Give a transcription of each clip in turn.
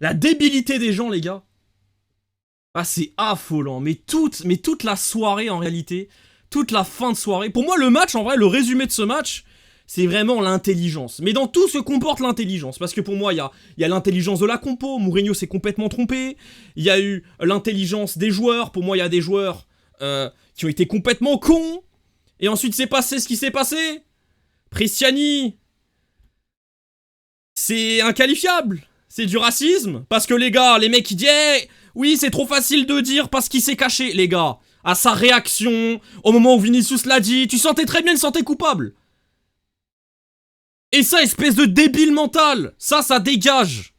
La débilité des gens, les gars. Ah, c'est affolant. Mais toute la soirée, en réalité, toute la fin de soirée. Pour moi, le match, en vrai, le résumé de ce match, c'est vraiment l'intelligence. Mais dans tout se comporte l'intelligence. Parce que pour moi, il y a l'intelligence de la compo. Mourinho s'est complètement trompé. Il y a eu l'intelligence des joueurs. Pour moi, il y a des joueurs qui ont été complètement cons. Et ensuite, c'est passé ce qui s'est passé. Pristiani, c'est inqualifiable. C'est du racisme. Parce que les gars, les mecs, ils disent hey, oui, c'est trop facile de dire parce qu'il s'est caché. Les gars, à sa réaction, au moment où Vinicius l'a dit, tu sentais très bien, il se sentait coupable. Et ça, espèce de débile mental, ça dégage.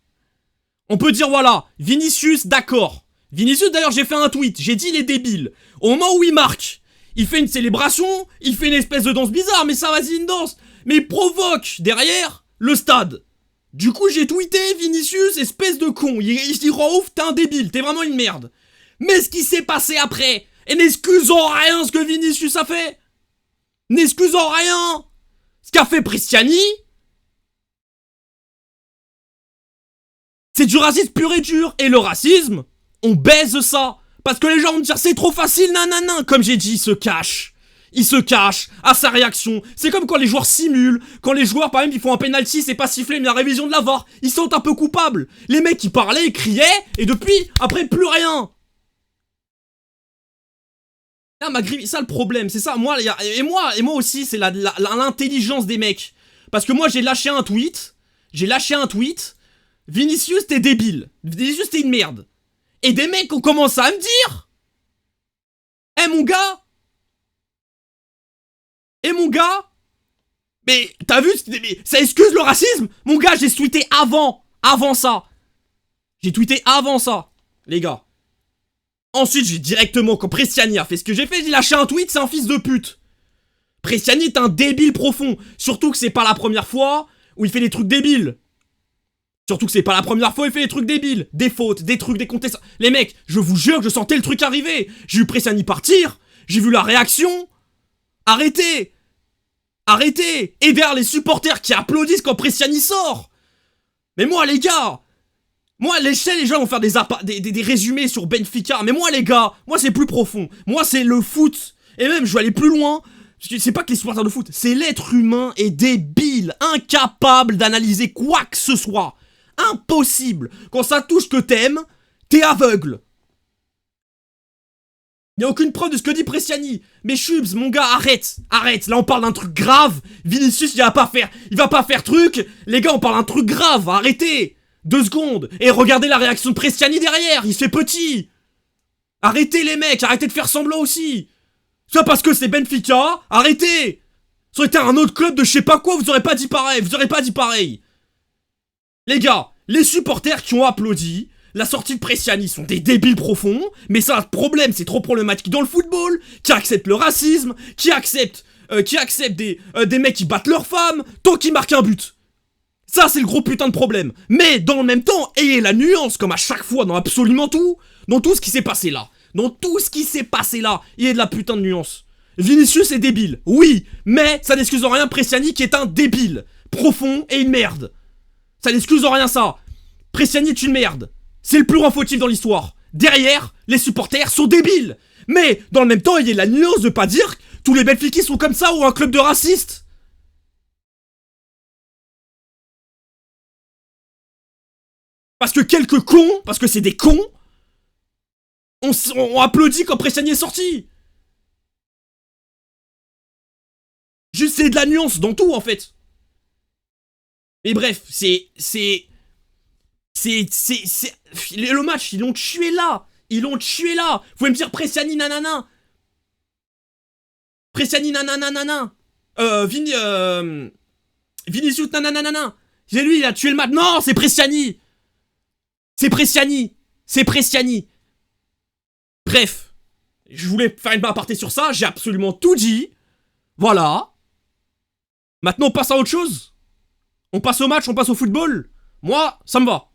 On peut dire, voilà, Vinicius, d'accord. Vinicius, d'ailleurs, j'ai fait un tweet, j'ai dit il est débile. Au moment où il marque, il fait une célébration, il fait une espèce de danse bizarre, mais ça, vas-y, une danse. Mais il provoque, derrière, le stade. Du coup, j'ai tweeté, Vinicius, espèce de con. Il dit, Raouf, t'es un débile, t'es vraiment une merde. Mais ce qui s'est passé après, et n'excuse en rien ce que Vinicius a fait. N'excuse en rien ce qu'a fait Pristiani. C'est du racisme pur et dur. Et le racisme, on baise ça. Parce que les gens vont dire c'est trop facile, nanana. Comme j'ai dit, il se cache. Il se cache à sa réaction. C'est comme quand les joueurs simulent. Quand les joueurs, par exemple, ils font un penalty, c'est pas sifflé, mais la révision de la VAR. Ils sont un peu coupables. Les mecs, ils parlaient, ils criaient. Et depuis, après, plus rien. Là, ça le problème, c'est ça. Moi, et moi aussi, c'est l'intelligence des mecs. Parce que moi, j'ai lâché un tweet. Vinicius, t'es débile. Vinicius, t'es une merde. Et des mecs ont commencé à me dire mon gars. Mon gars. Mais, t'as vu, ça excuse le racisme. Mon gars, j'ai tweeté avant ça. J'ai tweeté avant ça, les gars. Ensuite, j'ai directement, quand Pristiani a fait ce que j'ai fait, j'ai lâché un tweet, c'est un fils de pute. Pristiani est un débile profond. Surtout que c'est pas la première fois où il fait des trucs débiles. Des fautes, des trucs, des contestations. Les mecs, je vous jure que je sentais le truc arriver. J'ai vu Pristiani partir. J'ai vu la réaction. Arrêtez. Et derrière les supporters qui applaudissent quand Pristiani sort. Mais moi, les gars. Moi, les gens vont faire des résumés sur Benfica. Mais moi, les gars, moi, c'est plus profond. Moi, c'est le foot. Et même, je vais aller plus loin. C'est pas que les supporters de foot. C'est l'être humain est débile. Incapable d'analyser quoi que ce soit. Impossible. Quand ça touche que t'aimes, t'es aveugle. Y'a aucune preuve de ce que dit Pristiani. Mais Chubs, mon gars, arrête. Là, on parle d'un truc grave. Vinicius, il va pas faire truc. Les gars, on parle d'un truc grave. Arrêtez. 2 secondes. Et regardez la réaction de Pristiani derrière. Il se fait petit. Arrêtez, les mecs. Arrêtez de faire semblant aussi. Ça parce que c'est Benfica. Arrêtez. Ça aurait été un autre club de je sais pas quoi. Vous aurez pas dit pareil. Les gars, les supporters qui ont applaudi la sortie de Pristiani sont des débiles profonds, mais ça, le problème, c'est trop problématique dans le football, qui acceptent le racisme, qui acceptent des mecs qui battent leurs femmes, tant qu'ils marquent un but. Ça, c'est le gros putain de problème. Mais, dans le même temps, ayez la nuance, comme à chaque fois, dans absolument tout, dans tout ce qui s'est passé là. Il y a de la putain de nuance. Vinicius est débile, oui, mais ça n'excuse en rien Pristiani qui est un débile, profond et une merde. Ça n'excuse en rien ça. Pristiani est une merde. C'est le plus grand fautif dans l'histoire. Derrière, les supporters sont débiles. Mais, dans le même temps, il y a la nuance de pas dire que tous les Benfica sont comme ça ou un club de racistes. Parce que quelques cons, parce que c'est des cons, on applaudit quand Pristiani est sorti. Juste, c'est de la nuance dans tout, en fait. Mais bref, le match, ils l'ont tué là. Vous pouvez me dire Pristiani nanana. Vinicius nanana. C'est lui, il a tué le match. Non, c'est Pristiani. Bref, je voulais faire une aparté sur ça. J'ai absolument tout dit. Voilà. Maintenant, on passe à autre chose. On passe au match, on passe au football. Moi, ça me va.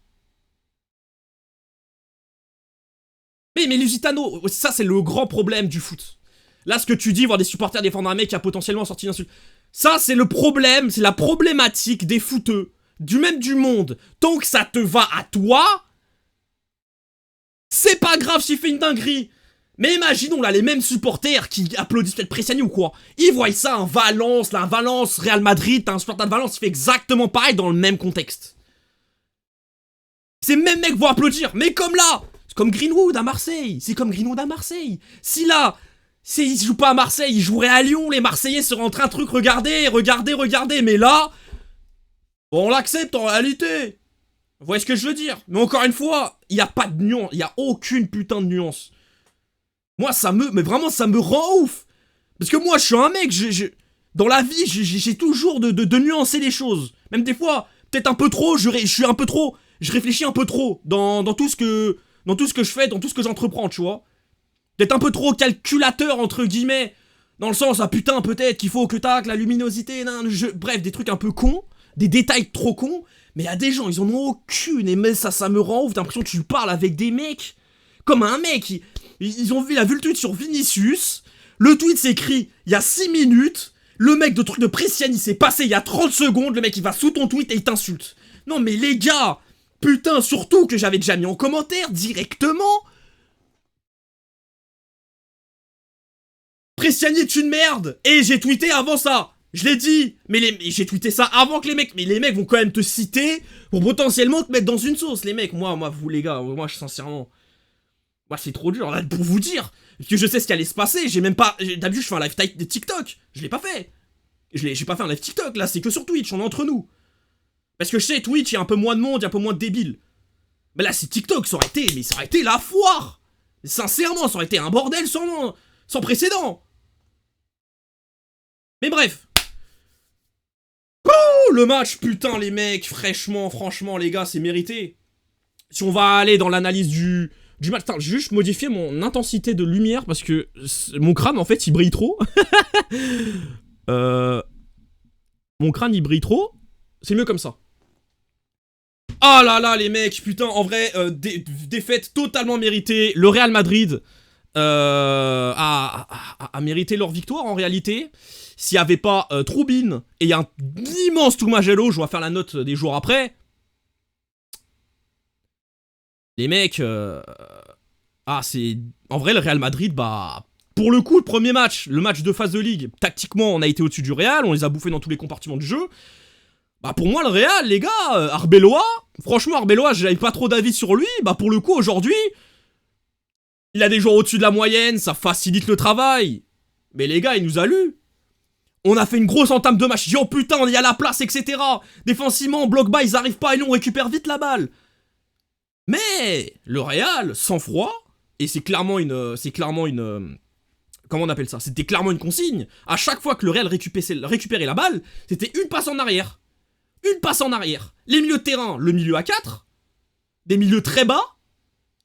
Mais Lusitano, ça c'est le grand problème du foot. Là, ce que tu dis, voir des supporters défendre un mec qui a potentiellement sorti une insulte. Ça, c'est le problème, c'est la problématique des footeux. Du monde. Tant que ça te va à toi, C'est pas grave s'il fait une dinguerie. Mais imaginons là les mêmes supporters qui applaudissent peut-être Prestiani ou quoi. Ils voient ça, un Valence, là, un Valence, Real Madrid, t'as un supporter de Valence qui fait exactement pareil dans le même contexte. Ces mêmes mecs vont applaudir, mais comme là, c'est comme Greenwood à Marseille, Si là, ils jouent pas à Marseille, ils joueraient à Lyon, les Marseillais seraient en train de regardez, mais là, bon, on l'accepte en réalité. Vous voyez ce que je veux dire? Mais encore une fois, il y a pas de nuance, il y a aucune putain de nuance. Moi, mais vraiment, ça me rend ouf. Parce que moi, je suis un mec, dans la vie, j'ai toujours de nuancer les choses. Même des fois, peut-être un peu trop, je réfléchis un peu trop dans tout ce que je fais, dans tout ce que j'entreprends, tu vois. Peut-être un peu trop calculateur, entre guillemets. Dans le sens, ah putain, peut-être qu'il faut que tac, la luminosité, bref, des trucs un peu cons, des détails trop cons. Mais il y a des gens, ils en ont aucune, et mais ça me rend ouf, t'as l'impression que tu parles avec des mecs, comme un mec, il a vu le tweet sur Vinicius, le tweet s'écrit il y a 6 minutes, le mec de truc de Prestiani s'est passé il y a 30 secondes, le mec il va sous ton tweet et il t'insulte. Non mais les gars, putain, surtout que j'avais déjà mis en commentaire directement. Prestiani est une merde, et j'ai tweeté avant ça. Je l'ai dit, mais j'ai tweeté ça avant que les mecs, mais les mecs vont quand même te citer pour potentiellement te mettre dans une sauce, les mecs. Moi, vous les gars, moi, sincèrement, moi, c'est trop dur, là, pour vous dire, parce que je sais ce qui allait se passer, j'ai même pas, d'habitude, je fais un live de TikTok, je l'ai pas fait. J'ai pas fait un live TikTok, là, c'est que sur Twitch, on est entre nous. Parce que je sais, Twitch, il y a un peu moins de monde, il y a un peu moins de débiles. Mais là, c'est TikTok, ça aurait été la foire. Sincèrement, ça aurait été un bordel sans précédent. Mais bref. Oh, le match, putain, les mecs, franchement, les gars, c'est mérité. Si on va aller dans l'analyse du match, attends, j'ai juste modifié mon intensité de lumière parce que mon crâne, en fait, il brille trop. Mon crâne, il brille trop. C'est mieux comme ça. Oh là là, les mecs, putain, en vrai, défaite totalement méritée. Le Real Madrid a mérité leur victoire, en réalité. S'il n'y avait pas Troubine et un immense Toumajelo, je vais faire la note des jours après. Les mecs, c'est... En vrai, le Real Madrid, pour le coup, le premier match, le match de phase de ligue, tactiquement, on a été au-dessus du Real, on les a bouffés dans tous les compartiments du jeu. Pour moi, le Real, les gars, Arbeloa, franchement, Arbeloa, j'avais pas trop d'avis sur lui, pour le coup, aujourd'hui, il a des joueurs au-dessus de la moyenne, ça facilite le travail. Mais les gars, il nous a lu. On a fait une grosse entame de match. Oh putain, il y a la place, etc. Défensivement, bloc bas, ils arrivent pas et nous on récupère vite la balle. Mais le Real, sans froid, et c'est clairement une, comment on appelle ça? C'était clairement une consigne. À chaque fois que le Real récupérait la balle, c'était une passe en arrière. Une passe en arrière. Les milieux de terrain, le milieu à 4, des milieux très bas.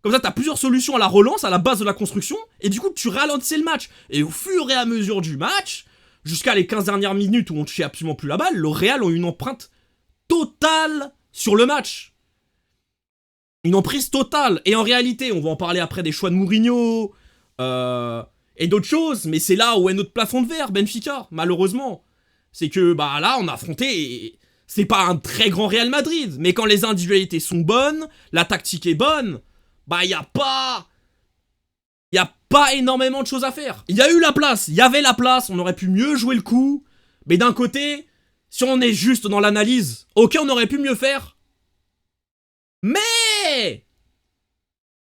Comme ça, t'as plusieurs solutions à la relance, à la base de la construction, et du coup, tu ralentissais le match. Et au fur et à mesure du match, jusqu'à les 15 dernières minutes où on touchait absolument plus la balle, le Real a eu une empreinte totale sur le match. Une emprise totale. Et en réalité, on va en parler après des choix de Mourinho et d'autres choses, mais c'est là où est notre plafond de verre, Benfica, malheureusement. C'est que, là, on a affronté... C'est pas un très grand Real Madrid, mais quand les individualités sont bonnes, la tactique est bonne, y a pas énormément de choses à faire. Il y a eu la place, il y avait la place, on aurait pu mieux jouer le coup. Mais d'un côté, si on est juste dans l'analyse, ok, on aurait pu mieux faire. Mais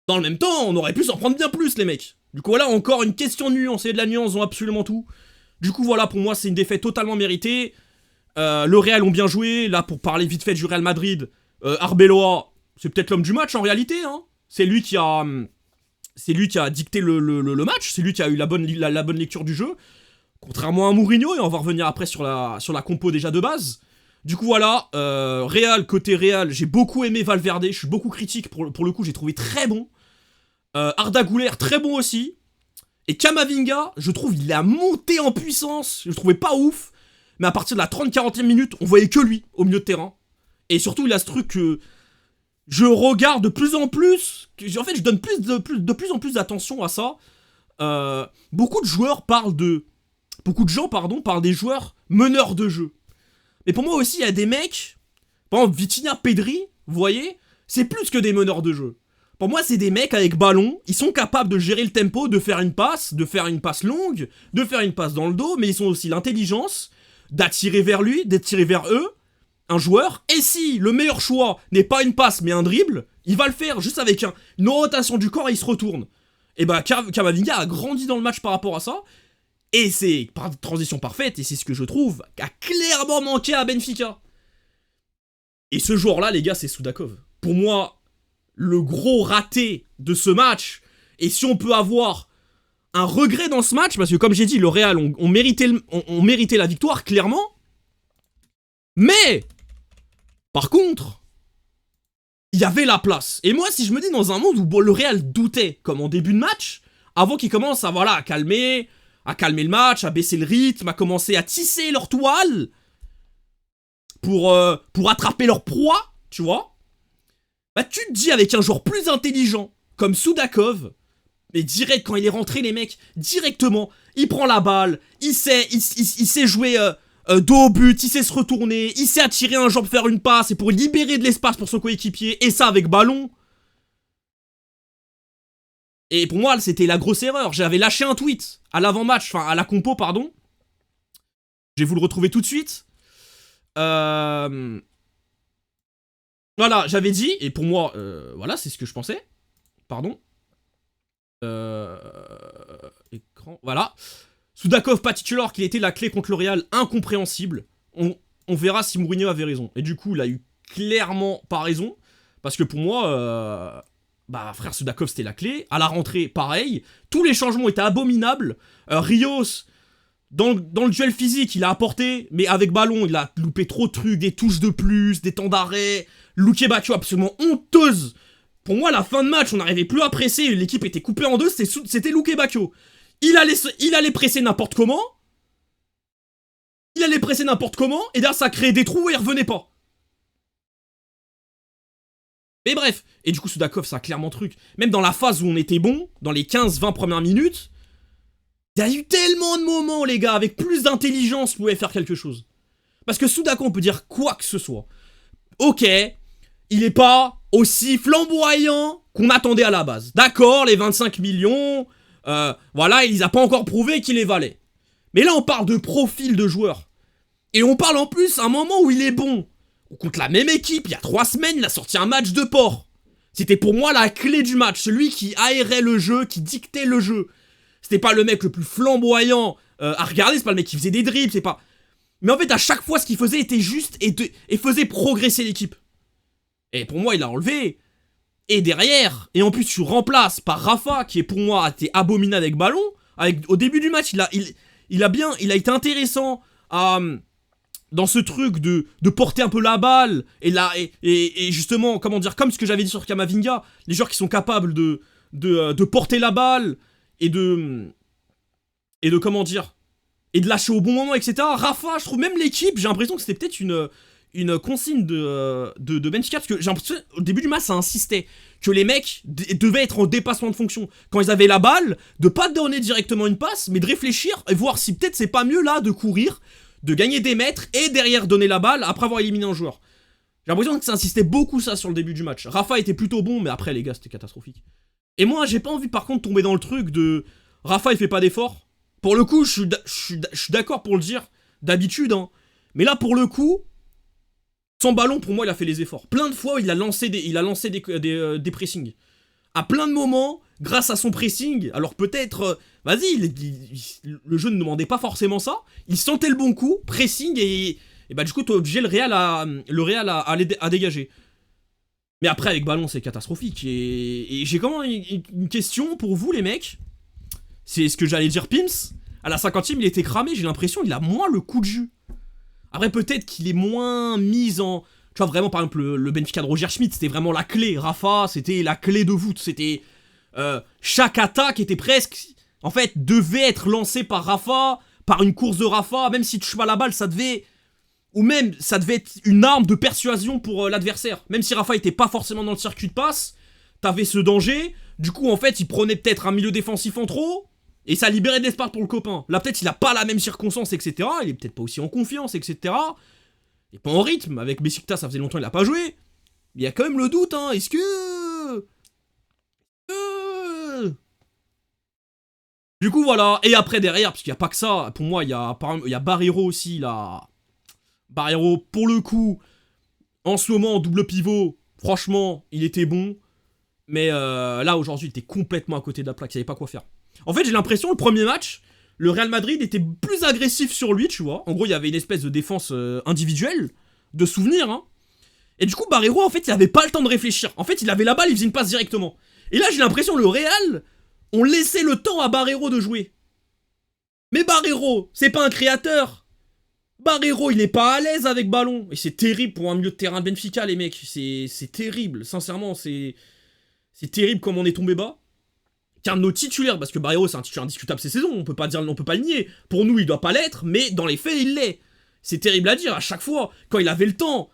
dans le même temps, on aurait pu s'en prendre bien plus, les mecs. Du coup, voilà, encore une question de nuance, et de la nuance dans absolument tout. Du coup, voilà, pour moi, c'est une défaite totalement méritée. Le Real ont bien joué. Là, pour parler vite fait du Real Madrid, Arbeloa, c'est peut-être l'homme du match en réalité, hein. C'est lui qui a dicté le match, c'est lui qui a eu la bonne lecture du jeu, contrairement à Mourinho, et on va revenir après sur la compo déjà de base. Du coup voilà, côté Real, j'ai beaucoup aimé Valverde, je suis beaucoup critique pour le coup, j'ai trouvé très bon. Arda Güler, très bon aussi. Et Camavinga, je trouve il a monté en puissance, je le trouvais pas ouf, mais à partir de la 30-40e minute, on voyait que lui au milieu de terrain. Et surtout il a ce truc que je regarde de plus en plus, en fait je donne de plus en plus d'attention à ça. Beaucoup de gens parlent des joueurs meneurs de jeu. Mais pour moi aussi il y a des mecs, par exemple Vitinha, Pedri, vous voyez, c'est plus que des meneurs de jeu. Pour moi, c'est des mecs avec ballon, ils sont capables de gérer le tempo, de faire une passe longue, de faire une passe dans le dos, mais ils ont aussi l'intelligence d'attirer vers lui, d'attirer vers eux, un joueur, et si le meilleur choix n'est pas une passe mais un dribble, il va le faire juste avec une rotation du corps et il se retourne. Et bah Camavinga a grandi dans le match par rapport à ça, et c'est par transition parfaite, et c'est ce que je trouve a clairement manqué à Benfica. Et ce joueur-là, les gars, c'est Soudakov. Pour moi, le gros raté de ce match, et si on peut avoir un regret dans ce match, parce que comme j'ai dit, le Real on méritait la victoire, clairement, mais par contre, il y avait la place. Et moi, si je me dis dans un monde où le Real doutait, comme en début de match, avant qu'ils commencent à calmer le match, à baisser le rythme, à commencer à tisser leur toile pour attraper leur proie, tu vois, bah tu te dis avec un joueur plus intelligent comme Soudakov, mais direct quand il est rentré, les mecs, directement, il prend la balle, il sait jouer dos au but, il sait se retourner, il sait attirer un joueur pour faire une passe et pour libérer de l'espace pour son coéquipier, et ça avec ballon. Et pour moi, c'était la grosse erreur. J'avais lâché un tweet à l'avant-match, enfin à la compo, pardon. Je vais vous le retrouver tout de suite. Voilà, j'avais dit, et pour moi, voilà, c'est ce que je pensais. Pardon. Écran, voilà. Soudakov pas titulaire, qu'il était la clé contre le Real, incompréhensible. On verra si Mourinho avait raison. Et du coup, il a eu clairement pas raison. Parce que pour moi, bah frère, Soudakov c'était la clé. À la rentrée, pareil. Tous les changements étaient abominables. Rios, dans le duel physique, il a apporté, mais avec ballon, il a loupé trop de trucs, des touches de plus, des temps d'arrêt. Luke Bacchio absolument honteuse. Pour moi, la fin de match, on n'arrivait plus à presser, l'équipe était coupée en deux, c'était Luke Bacchio. Il allait presser n'importe comment. Et là, ça créait des trous et il revenait pas. Mais bref. Et du coup, Soudakov, ça a clairement truc. Même dans la phase où on était bon, dans les 15-20 premières minutes, il y a eu tellement de moments, les gars, avec plus d'intelligence, vous pouvez faire quelque chose. Parce que Soudakov, on peut dire quoi que ce soit. Ok, il est pas aussi flamboyant qu'on attendait à la base. D'accord, les 25 millions... voilà, il a pas encore prouvé qu'il les valait. Mais là, on parle de profil de joueur. Et on parle en plus à un moment où il est bon. Contre la même équipe, il y a 3 semaines, il a sorti un match de porc. C'était pour moi la clé du match. Celui qui aérait le jeu, qui dictait le jeu. C'était pas le mec le plus flamboyant à regarder, c'est pas le mec qui faisait des dribbles, c'est pas... Mais en fait, à chaque fois, ce qu'il faisait était juste et faisait progresser l'équipe. Et pour moi, il a enlevé... Et derrière, et en plus tu remplaces par Rafa, qui est pour moi été abominable avec ballon. Au début du match, il a été intéressant dans ce truc de porter un peu la balle. Et justement, comment dire, comme ce que j'avais dit sur Camavinga, les joueurs qui sont capables de porter la balle et de comment dire, et de lâcher au bon moment, etc. Rafa, je trouve même l'équipe, j'ai l'impression que c'était peut-être une consigne de Benfica, parce que j'ai l'impression au début du match ça insistait que les mecs devaient être en dépassement de fonction quand ils avaient la balle, de pas donner directement une passe mais de réfléchir et voir si peut-être c'est pas mieux là de courir, de gagner des mètres et derrière donner la balle après avoir éliminé un joueur. J'ai l'impression que ça insistait beaucoup ça sur le début du match. Rafa était plutôt bon, mais après les gars c'était catastrophique. Et moi j'ai pas envie par contre de tomber dans le truc de Rafa il fait pas d'effort. Pour le coup je suis d'accord pour le dire d'habitude hein. Mais là pour le coup, son ballon, pour moi, il a fait les efforts. Plein de fois, il a lancé des pressings. À plein de moments, grâce à son pressing, alors peut-être, vas-y, le jeu ne demandait pas forcément ça. Il sentait le bon coup, pressing, et bah du coup, t'es obligé le Real à dégager. Mais après, avec ballon, c'est catastrophique. Et j'ai quand même une question pour vous, les mecs. C'est ce que j'allais dire, Pims. À la 50e, il était cramé, j'ai l'impression qu'il a moins le coup de jus. Après, peut-être qu'il est moins mis en... Tu vois, vraiment, par exemple, le Benfica de Roger Schmidt, c'était vraiment la clé. Rafa, c'était la clé de voûte. C'était... chaque attaque était presque... En fait, devait être lancée par Rafa, par une course de Rafa. Même si tu touches pas la balle, ça devait... Ou même, ça devait être une arme de persuasion pour l'adversaire. Même si Rafa était pas forcément dans le circuit de passe, t'avais ce danger. Du coup, en fait, il prenait peut-être un milieu défensif en trop... Et ça libérait de l'espace pour le copain. Là, peut-être, il a pas la même circonstance, etc. Il est peut-être pas aussi en confiance, etc. Il est pas en rythme. Avec Besiktas, ça faisait longtemps qu'il a pas joué. Il y a quand même le doute, hein. Est-ce que... Du coup, voilà. Et après, derrière, parce qu'il n'y a pas que ça, pour moi, il y a Barreiro aussi, là. Barreiro, pour le coup, en ce moment, en double pivot, franchement, il était bon. Mais là, aujourd'hui, il était complètement à côté de la plaque, il savait pas quoi faire. En fait, j'ai l'impression, le premier match, le Real Madrid était plus agressif sur lui, tu vois. En gros, il y avait une espèce de défense individuelle, de souvenir, hein. Et du coup, Barreiro, en fait, il avait pas le temps de réfléchir. En fait, il avait la balle, il faisait une passe directement. Et là, j'ai l'impression, le Real, on laissait le temps à Barreiro de jouer. Mais Barreiro, c'est pas un créateur. Barreiro, il est pas à l'aise avec ballon. Et c'est terrible pour un milieu de terrain de Benfica, les mecs. C'est terrible. Sincèrement, c'est terrible comme on est tombé bas. Qu'un de nos titulaires, parce que Barreiro, c'est un titulaire indiscutable cette saison, on peut pas le nier. Pour nous, il doit pas l'être, mais dans les faits, il l'est. C'est terrible à dire, à chaque fois, quand il avait le temps,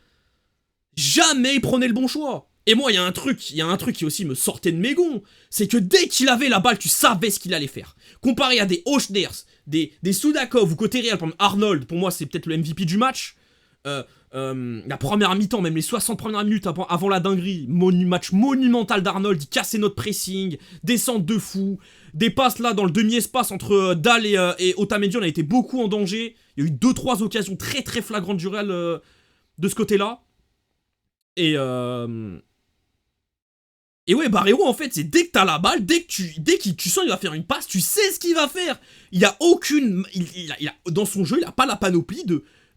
jamais il prenait le bon choix. Et moi, il y a un truc qui aussi me sortait de mes gonds, c'est que dès qu'il avait la balle, tu savais ce qu'il allait faire. Comparé à des Ochners, des Sudakov ou côté Real, par exemple Arnold, pour moi c'est peut-être le MVP du match. La première mi-temps, même les 60 premières minutes avant la dinguerie, match monumental d'Arnold, il cassait notre pressing, descente de fou, des passes là dans le demi-espace entre Dahl et Otamendi, on a été beaucoup en danger. Il y a eu 2-3 occasions très très flagrantes du Real de ce côté-là. Et ouais, Barreiro, en fait, c'est dès que t'as la balle, dès que tu sens qu'il va faire une passe, tu sais ce qu'il va faire. Il y a aucune... dans son jeu, il a pas la panoplie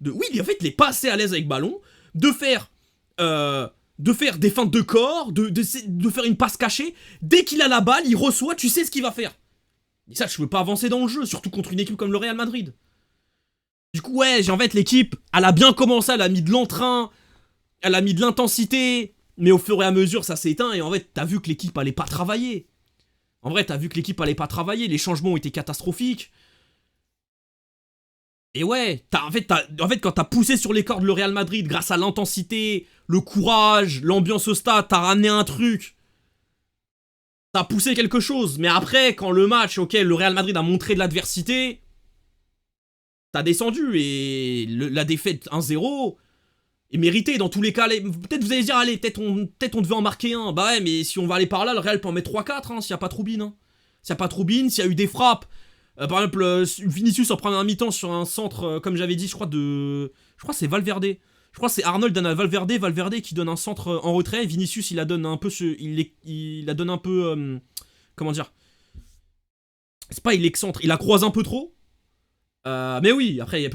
oui, en fait, il est pas assez à l'aise avec ballon, de faire des feintes de corps, de faire une passe cachée. Dès qu'il a la balle, il reçoit, tu sais ce qu'il va faire. Et ça, je peux pas avancer dans le jeu, surtout contre une équipe comme le Real Madrid. Du coup, ouais, en fait, l'équipe, elle a bien commencé, elle a mis de l'entrain, elle a mis de l'intensité... Mais au fur et à mesure, ça s'est éteint et en fait, t'as vu que l'équipe allait pas travailler. En vrai, t'as vu que l'équipe allait pas travailler, les changements ont été catastrophiques. Et ouais, en fait, quand t'as poussé sur les cordes le Real Madrid grâce à l'intensité, le courage, l'ambiance au stade, t'as ramené un truc. T'as poussé quelque chose. Mais après, quand le match, ok, le Real Madrid a montré de l'adversité, t'as descendu et la défaite 1-0... Et mérité dans tous les cas. Peut-être vous allez dire, allez, peut-être on devait en marquer un. Bah ouais, mais si on va aller par là, le Real peut en mettre 3-4, hein, s'il n'y a pas trop Troubine. Hein. S'il n'y a pas trop Troubine, s'il y a eu des frappes. Par exemple, Vinicius en première mi-temps sur un centre, comme j'avais dit, je crois que c'est Valverde. Je crois que c'est Arnold donne à Valverde qui donne un centre en retrait. Vinicius, il la donne un peu... Il la donne un peu... comment dire? C'est pas il excentre, il la croise un peu trop. Mais oui, après,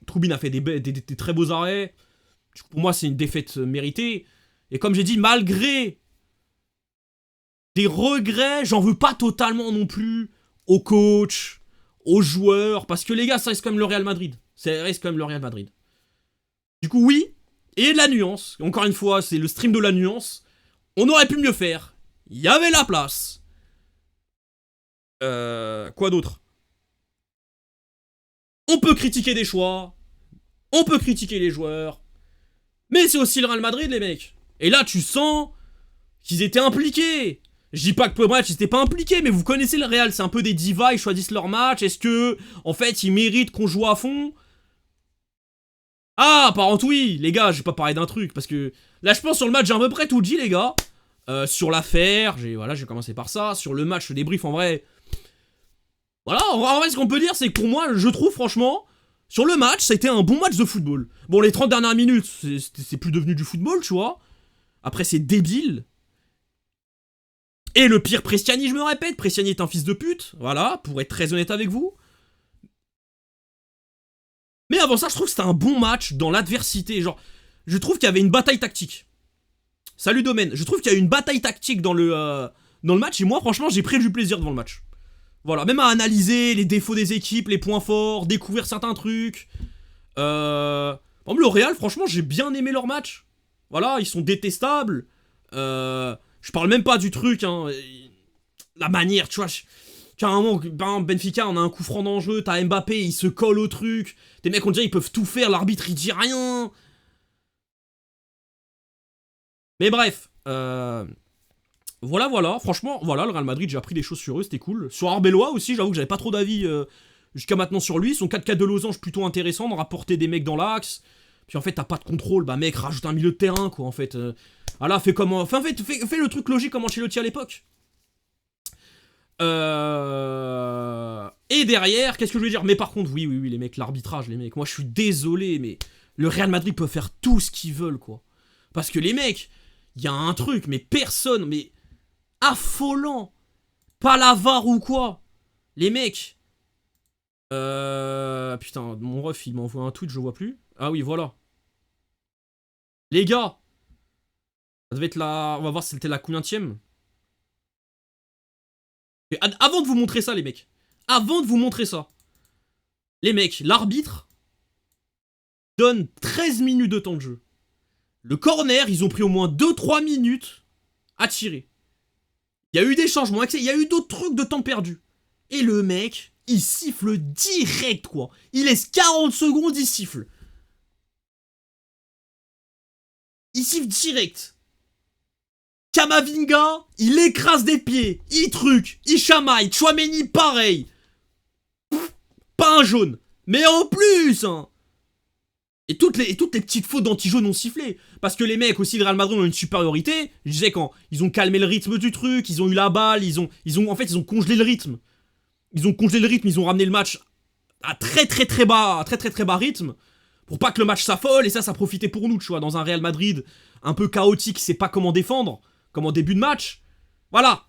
Troubine a fait des très beaux arrêts. Du coup, pour moi, c'est une défaite méritée. Et comme j'ai dit, malgré des regrets, j'en veux pas totalement non plus au coach, aux joueurs. Parce que les gars, ça reste comme le Real Madrid. Ça reste comme le Real Madrid. Du coup, oui. Et la nuance. Encore une fois, c'est le stream de la nuance. On aurait pu mieux faire. Il y avait la place. Quoi d'autre? On peut critiquer des choix, on peut critiquer les joueurs, mais c'est aussi le Real Madrid, les mecs. Et là, tu sens qu'ils étaient impliqués. Je dis pas que pour le match, ils étaient pas impliqués, mais vous connaissez le Real, c'est un peu des divas, ils choisissent leur match. Est-ce que, en fait, ils méritent qu'on joue à fond? Ah, par contre, oui, les gars, je vais pas parler d'un truc, parce que là, je pense sur le match, j'ai à peu près tout dit, les gars. Sur l'affaire, j'ai commencé par ça. Sur le match, le débrief, en vrai... Voilà, en vrai, ce qu'on peut dire, c'est que pour moi, je trouve, franchement, sur le match, ça a été un bon match de football. Bon, les 30 dernières minutes, c'est plus devenu du football, tu vois. Après, c'est débile. Et le pire, Prestiani, je me répète, Prestiani est un fils de pute, voilà, pour être très honnête avec vous. Mais avant ça, je trouve que c'était un bon match dans l'adversité, genre, je trouve qu'il y avait une bataille tactique. Salut Domaine, je trouve qu'il y a eu une bataille tactique dans le match, et moi, franchement, j'ai pris du plaisir devant le match. Voilà, même à analyser les défauts des équipes, les points forts, découvrir certains trucs. Par exemple, le Real, franchement, j'ai bien aimé leur match. Voilà, ils sont détestables. Je parle même pas du truc, hein. La manière, tu vois. À un moment, Benfica, on a un coup franc d'enjeu, t'as Mbappé, il se colle au truc. Des mecs, on dirait, ils peuvent tout faire, l'arbitre, il dit rien. Mais bref, voilà, franchement, voilà, le Real Madrid, j'ai appris des choses sur eux, c'était cool. Sur Arbeloa aussi, j'avoue que j'avais pas trop d'avis jusqu'à maintenant sur lui. Son 4-4 de losange plutôt intéressant, de rapporter des mecs dans l'axe. Puis en fait, t'as pas de contrôle, bah mec, rajoute un milieu de terrain, quoi, en fait. Voilà, fais le truc logique comme Ancelotti à l'époque. Et derrière, qu'est-ce que je veux dire? Mais par contre, oui, les mecs, l'arbitrage, les mecs. Moi, je suis désolé, mais le Real Madrid peut faire tout ce qu'ils veulent, quoi. Parce que les mecs, il y a un truc, mais personne, mais affolant. Pas la VAR ou quoi. Les mecs. Putain, mon ref, il m'envoie un tweet, je le vois plus. Ah oui, voilà. Les gars. Ça devait être la... On va voir si c'était la combienième. Et avant de vous montrer ça, les mecs. Avant de vous montrer ça. Les mecs, l'arbitre donne 13 minutes de temps de jeu. Le corner, ils ont pris au moins 2-3 minutes à tirer. Il y a eu des changements, il y a eu d'autres trucs de temps perdu. Et le mec, il siffle direct, quoi. Il laisse 40 secondes, il siffle. Il siffle direct. Camavinga, il écrase des pieds, il truc, il chamaille. Tchouaméni, pareil. Pas un jaune. Mais en plus, hein. Et toutes les petites fautes d'anti-jaune ont sifflé. Parce que les mecs, aussi, le Real Madrid ont une supériorité. Je disais, quand ils ont calmé le rythme du truc, ils ont eu la balle, en fait, ils ont congelé le rythme. Ils ont congelé le rythme, ils ont ramené le match à très bas rythme. Pour pas que le match s'affole, et ça profitait pour nous, tu vois, dans un Real Madrid un peu chaotique, qui sait pas comment défendre, comme en début de match. Voilà.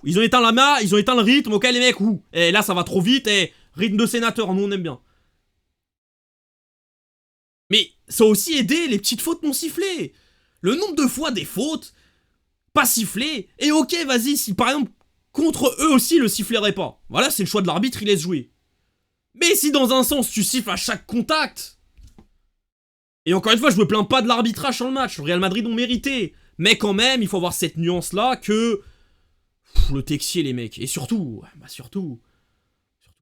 Ils ont éteint la main, ils ont éteint le rythme, ok les mecs, et là ça va trop vite, et rythme de sénateur, nous on aime bien. Mais ça a aussi aidé les petites fautes non sifflées. Le nombre de fois des fautes pas sifflées. Et ok, vas-y, si par exemple, contre eux aussi, le sifflerait pas. Voilà, c'est le choix de l'arbitre, il laisse jouer. Mais si dans un sens, tu siffles à chaque contact... Et encore une fois, je me plains pas de l'arbitrage sur le match. Le Real Madrid ont mérité. Mais quand même, il faut avoir cette nuance-là que... le Texier, les mecs. Et surtout, surtout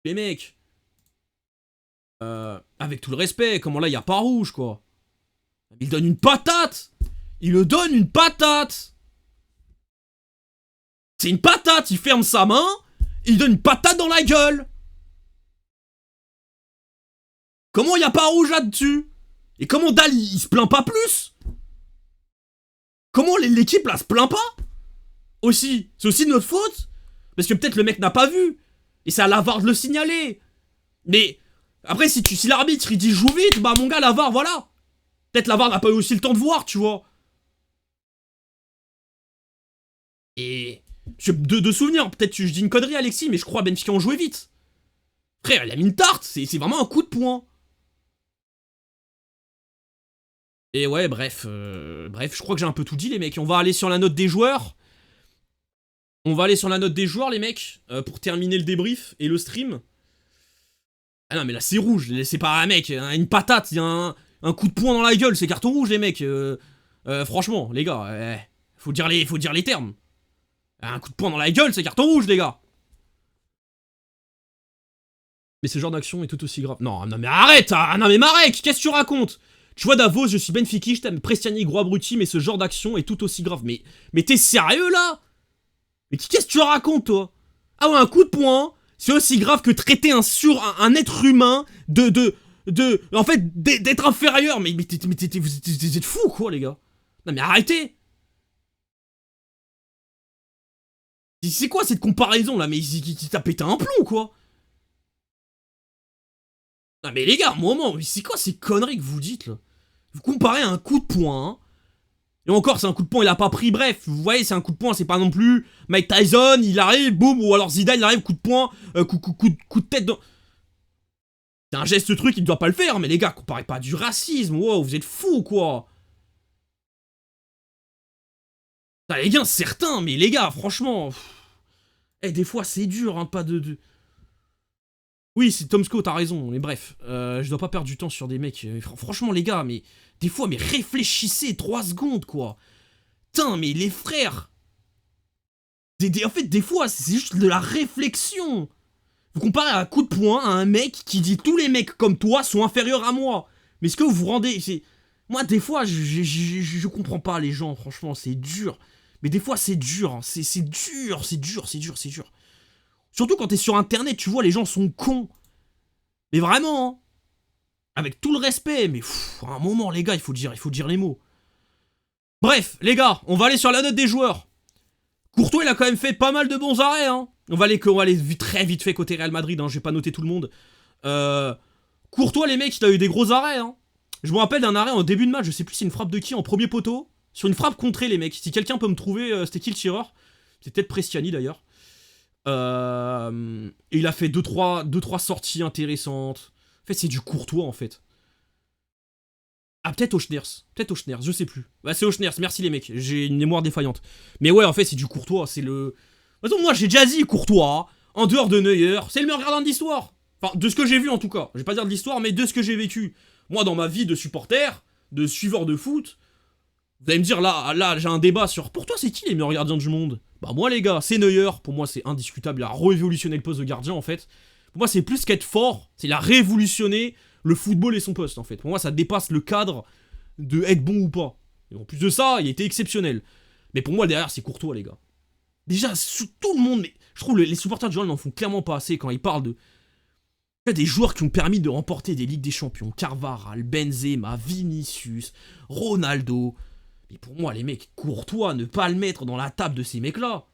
les mecs... avec tout le respect, comment là, il n'y a pas rouge, quoi. Il donne une patate. Il le donne une patate. C'est une patate, il ferme sa main, il donne une patate dans la gueule. Comment il n'y a pas rouge là-dessus? Et comment Dal, il se plaint pas plus? Comment l'équipe là se plaint pas? Aussi, c'est aussi de notre faute. Parce que peut-être le mec n'a pas vu. Et c'est à la VAR de le signaler. Mais... après, si l'arbitre il dit joue vite, bah mon gars, la VAR, voilà. Peut-être la VAR n'a pas eu aussi le temps de voir, tu vois. Et... de souvenir, peut-être que je dis une connerie, Alexis, mais je crois Benfica en jouait vite. Frère, il a mis une tarte, c'est vraiment un coup de poing. Et ouais, bref, je crois que j'ai un peu tout dit, les mecs. On va aller sur la note des joueurs. Les mecs, pour terminer le débrief et le stream. Ah non mais là c'est rouge, c'est pas un mec, une patate, il y a un coup de poing dans la gueule, c'est carton rouge les mecs. Franchement les gars, faut dire les termes. Un coup de poing dans la gueule, c'est carton rouge les gars. Mais ce genre d'action est tout aussi grave. Non mais arrête, non mais Marek, qu'est-ce que tu racontes? Tu vois Davos, je suis Benfica, je t'aime Prestiani, gros abruti, mais ce genre d'action est tout aussi grave. Mais t'es sérieux là? Mais qu'est-ce que tu racontes toi? Ah ouais, un coup de poing, c'est aussi grave que traiter un être humain en fait, d'être inférieur. Mais vous êtes fous, quoi, les gars. Non, mais arrêtez. C'est quoi cette comparaison, là? Mais t'as pété un plomb, quoi. Non, mais les gars, un moment, c'est quoi ces conneries que vous dites, là? Vous comparez un coup de poing, hein. Et encore, c'est un coup de poing, il a pas pris, bref, vous voyez, c'est un coup de poing, c'est pas non plus Mike Tyson, il arrive, boum, ou alors Zidane, il arrive, coup de poing, coup de tête dans... C'est un geste truc, il doit pas le faire, mais les gars, comparez pas du racisme, wow, vous êtes fous, quoi. Ah, les gars, certains, mais les gars, franchement... des fois, c'est dur, hein, pas de... Oui, c'est Tomsko, t'as raison, mais bref, je dois pas perdre du temps sur des mecs, franchement, les gars, mais... Des fois, mais réfléchissez 3 secondes, quoi. Putain, mais les frères... En fait, des fois, c'est juste de la réflexion. Vous comparez un coup de poing à un mec qui dit « Tous les mecs comme toi sont inférieurs à moi ». Mais est-ce que vous vous rendez... Moi, des fois, je comprends pas les gens, franchement, c'est dur. Mais des fois, c'est dur, hein. C'est dur. Surtout quand t'es sur Internet, tu vois, les gens sont cons. Mais vraiment, hein. Avec tout le respect, mais à un moment, les gars, il faut dire les mots. Bref, les gars, on va aller sur la note des joueurs. Courtois, il a quand même fait pas mal de bons arrêts, hein. On va aller très vite fait côté Real Madrid, hein, je vais pas noter tout le monde. Courtois, les mecs, il a eu des gros arrêts. Hein. Je me rappelle d'un arrêt en début de match, je sais plus si c'est une frappe de qui, en premier poteau. Sur une frappe contrée, les mecs. Si quelqu'un peut me trouver, c'était qui le tireur? C'était peut-être Prestiani d'ailleurs. Et il a fait 2-3 sorties intéressantes. En fait, c'est du Courtois en fait. Ah, peut-être Auchners, je sais plus. Bah, c'est Auchners, merci les mecs, j'ai une mémoire défaillante. Mais ouais, en fait, c'est du Courtois, c'est le. De toute façon, moi j'ai déjà dit Courtois, en dehors de Neuer, c'est le meilleur gardien de l'histoire. Enfin, de ce que j'ai vu en tout cas. Je vais pas dire de l'histoire, mais de ce que j'ai vécu. Moi, dans ma vie de supporter, de suiveur de foot, vous allez me dire, là j'ai un débat sur pour toi, c'est qui les meilleurs gardiens du monde? Bah, moi, les gars, c'est Neuer. Pour moi, c'est indiscutable. Il a révolutionné le poste de gardien, en fait. Pour moi, c'est plus qu'être fort, c'est il a révolutionné le football et son poste, en fait. Pour moi, ça dépasse le cadre de être bon ou pas. Et en plus de ça, il était exceptionnel. Mais pour moi, derrière, c'est Courtois, les gars. Déjà, tout le monde, mais je trouve les supporters du Real n'en font clairement pas assez quand ils parlent de. Il y a des joueurs qui ont permis de remporter des Ligues des Champions. Carvajal, Benzema, Vinicius, Ronaldo. Mais pour moi, les mecs, Courtois, ne pas le mettre dans la table de ces mecs-là.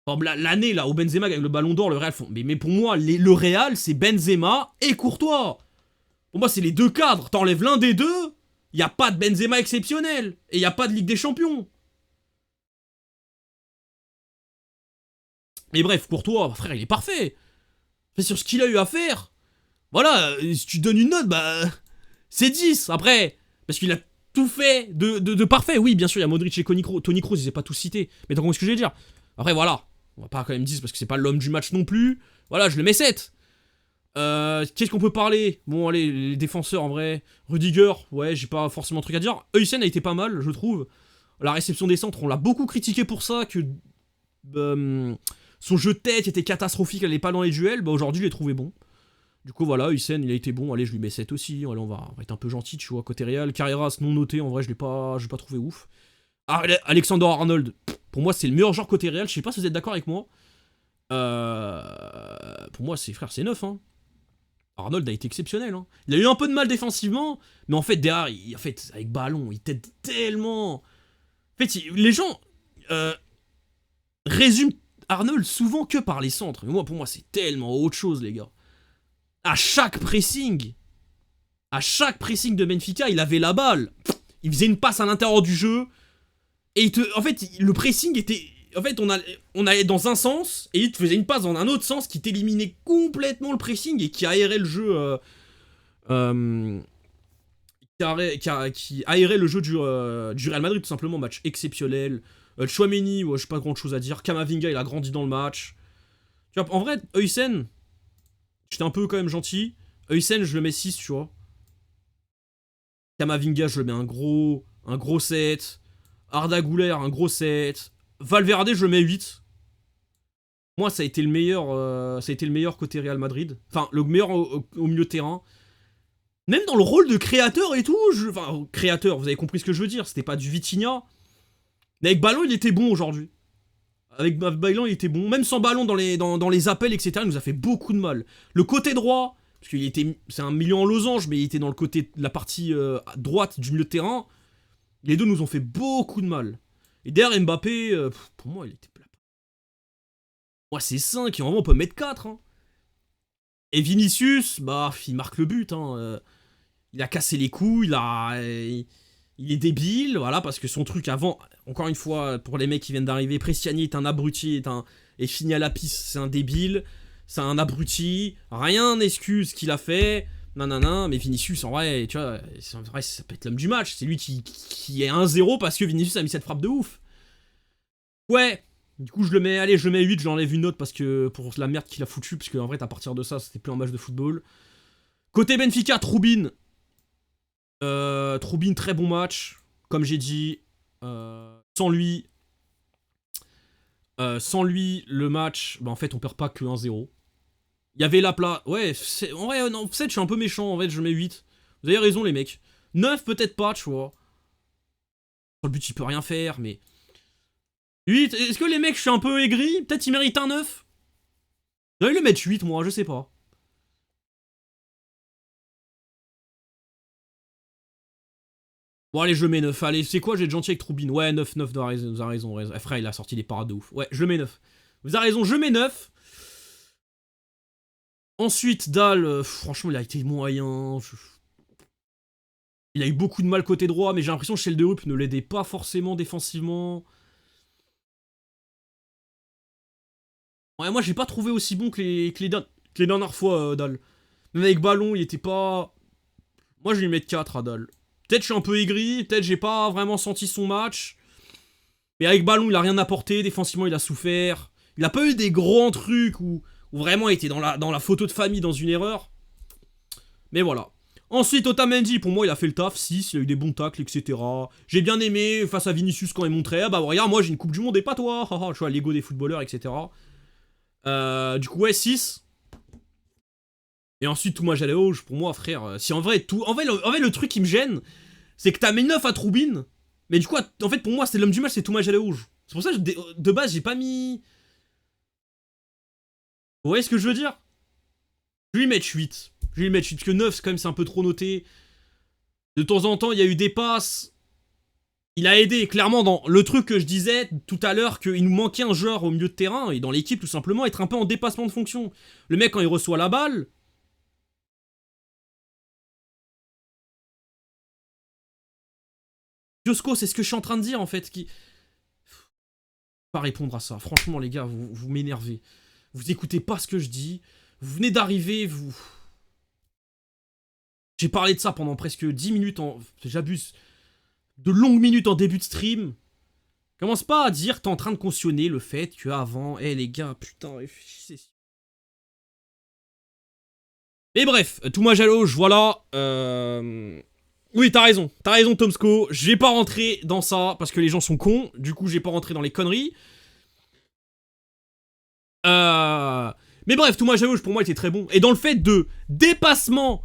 L'année, là, où Benzema gagne le Ballon d'Or, le Real font. Mais pour moi, le Real, c'est Benzema et Courtois. Pour moi, c'est les deux cadres. T'enlèves l'un des deux, il n'y a pas de Benzema exceptionnel. Et il n'y a pas de Ligue des Champions. Mais bref, Courtois, frère, il est parfait. Sur ce qu'il a eu à faire. Voilà, si tu donnes une note, bah. C'est 10. Après, parce qu'il a tout fait de parfait. Oui, bien sûr, il y a Modric et Toni Kroos, ils n'ont pas tous cité. Mais t'as compris ce que je vais dire. Après, voilà. On va pas quand même 10 parce que c'est pas l'homme du match non plus. Voilà, je le mets 7. Qu'est-ce qu'on peut parler? Bon, allez, les défenseurs en vrai. Rudiger, ouais, j'ai pas forcément un truc à dire. Huysen a été pas mal, je trouve. La réception des centres, on l'a beaucoup critiqué pour ça. Que son jeu de tête était catastrophique, elle n'est pas dans les duels. Bah, aujourd'hui, je l'ai trouvé bon. Du coup, voilà, Huysen, il a été bon. Allez, je lui mets 7 aussi. Allez, on va être un peu gentil, tu vois, côté Real. Carreras, non noté, en vrai, je l'ai pas trouvé ouf. Alexander Arnold, pour moi, c'est le meilleur joueur côté Real. Je sais pas si vous êtes d'accord avec moi. Pour moi, c'est 9, hein. Arnold a été exceptionnel. Hein. Il a eu un peu de mal défensivement, mais en fait, derrière, avec ballon, il t'aide tellement. En fait, les gens résument Arnold souvent que par les centres. Mais pour moi, c'est tellement autre chose, les gars. À chaque pressing de Benfica, il avait la balle. Il faisait une passe à l'intérieur du jeu. Et en fait, le pressing était. En fait, on allait dans un sens, et il te faisait une passe dans un autre sens qui t'éliminait complètement le pressing et qui aérait le jeu. Qui aérait le jeu du Real Madrid, tout simplement. Match exceptionnel. Chouameni, ouais, j'ai pas grand chose à dire. Kamavinga, il a grandi dans le match. Tu vois, en vrai, Huysen, j'étais un peu quand même gentil. Huysen, je le mets 6, tu vois. Kamavinga, je le mets un gros 7. Arda Güler, un gros 7. Valverde, je le mets 8. Moi, ça a été le meilleur côté Real Madrid. Enfin, le meilleur au milieu de terrain. Même dans le rôle de créateur et tout. Enfin, créateur, vous avez compris ce que je veux dire. C'était pas du Vitinha. Mais avec ballon, il était bon aujourd'hui. Avec ballon, il était bon. Même sans ballon dans les appels, etc., il nous a fait beaucoup de mal. Le côté droit, parce c'est un milieu en losange, mais il était dans le côté de la partie droite du milieu de terrain. Les deux nous ont fait beaucoup de mal. Et derrière Mbappé, pour moi, il était plat. Moi, c'est 5, et vraiment, on peut mettre 4. Hein. Et Vinicius, bah, il marque le but. Hein. Il a cassé les couilles, il est débile, voilà, parce que son truc avant, encore une fois, pour les mecs qui viennent d'arriver, Prestiani est un abruti, est fini à la piste, c'est un débile, c'est un abruti, rien n'excuse ce qu'il a fait, nanana, mais Vinicius, en vrai, tu vois, en vrai, ça peut être l'homme du match, c'est lui qui est 1-0 parce que Vinicius a mis cette frappe de ouf. Ouais, du coup, je le mets 8, je l'enlève une note parce que, pour la merde qu'il a foutu, parce qu'en vrai, à partir de ça, c'était plus un match de football. Côté Benfica, Troubine, très bon match. Comme j'ai dit, sans lui, le match, bah en fait, on perd pas que 1-0. Il y avait la place. Ouais, en vrai, non, 7, je suis un peu méchant. En fait, je mets 8. Vous avez raison, les mecs. 9, peut-être pas, tu vois. Sur le but, il peut rien faire, mais. 8, est-ce que les mecs, je suis un peu aigri? Peut-être ils méritent un 9. J'allais le mettre 8, moi, je sais pas. Bon, allez, je le mets 9. Allez, c'est quoi, j'ai été gentil avec Troubine. Ouais, 9, t'as raison. Frère, il a sorti des parades de ouf. Ouais, je le mets 9. Vous avez raison, je mets 9. Ensuite, Dahl, franchement, il a été moyen. Il a eu beaucoup de mal côté droit, mais j'ai l'impression que Schelderup ne l'aidait pas forcément défensivement. Ouais, moi, j'ai pas trouvé aussi bon que les dernières fois, Dahl. Même avec ballon, il était pas... Moi, je vais lui mettre 4 à Dahl. Peut-être je suis un peu aigri, peut-être j'ai pas vraiment senti son match. Mais avec ballon, il a rien apporté. Défensivement, il a souffert. Il a pas eu des grands trucs où vraiment il était dans la photo de famille dans une erreur. Mais voilà. Ensuite, Otamendi, pour moi, il a fait le taf. 6, il a eu des bons tacles, etc. J'ai bien aimé face à Vinicius quand il montrait. Ah bah regarde, moi j'ai une Coupe du Monde et pas toi. Je suis à l'ego des footballeurs, etc. Du coup, ouais, 6. Et ensuite, Touma Jalehoj, pour moi, frère, si en vrai, le truc qui me gêne, c'est que t'as mis 9 à Troubine, mais du coup, en fait, pour moi, c'est l'homme du match, c'est Touma Jalehoj. C'est pour ça que de base, j'ai pas mis... Vous voyez ce que je veux dire? Je vais lui mettre 8. Je vais lui mettre 8, parce que 9, c'est quand même, c'est un peu trop noté. De temps en temps, il y a eu des passes. Il a aidé, clairement, dans le truc que je disais tout à l'heure, qu'il nous manquait un joueur au milieu de terrain, et dans l'équipe, tout simplement, être un peu en dépassement de fonction. Le mec, quand il reçoit la balle... Josko, c'est ce que je suis en train de dire, en fait, qui... Pas répondre à ça. Franchement, les gars, vous m'énervez. Vous écoutez pas ce que je dis. Vous venez d'arriver, vous... J'ai parlé de ça pendant presque 10 minutes en... J'abuse. De longues minutes en début de stream. Commence pas à dire que t'es en train de cautionner le fait que avant... Eh les gars, putain, réfléchissez. Mais bref, Touma Jalehoj, voilà. Oui, t'as raison, Tomsko. Je vais pas rentrer dans ça parce que les gens sont cons. Du coup, je vais pas rentrer dans les conneries. Mais bref, Touma Jalehoj pour moi était très bon. Et dans le fait de dépassement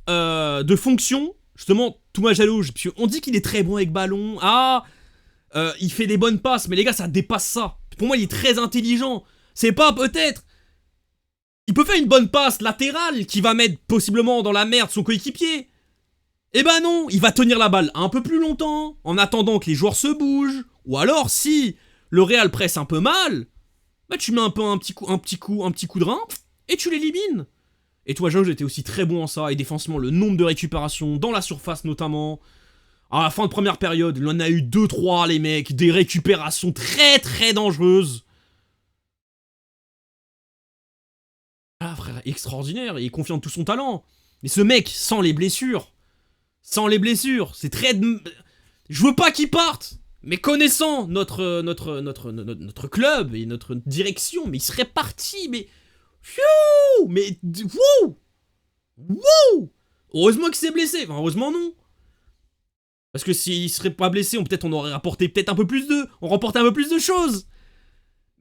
de fonction, justement, Touma Jalehoj, on dit qu'il est très bon avec ballon. Il fait des bonnes passes, mais les gars, ça dépasse ça. Pour moi, il est très intelligent. C'est pas peut-être... Il peut faire une bonne passe latérale qui va mettre possiblement dans la merde son coéquipier. Eh ben non, il va tenir la balle un peu plus longtemps, en attendant que les joueurs se bougent. Ou alors, si le Real presse un peu mal, bah tu mets un peu un petit coup de rein, et tu l'élimines. Et toi, Jalehoj était aussi très bon en ça, et défensivement, le nombre de récupérations, dans la surface notamment. À la fin de première période, il en a eu 2-3, les mecs, des récupérations très très dangereuses. Ah frère, extraordinaire, il est confiant de tout son talent. Mais ce mec, sans les blessures, c'est très... Je veux pas qu'il parte, mais connaissant notre club et notre direction, mais il serait parti, mais... Pfiou, mais... Wouh, wouh. Heureusement qu'il s'est blessé, enfin heureusement non. Parce que s'il serait pas blessé, on aurait rapporté peut-être un peu plus on remportait un peu plus de choses.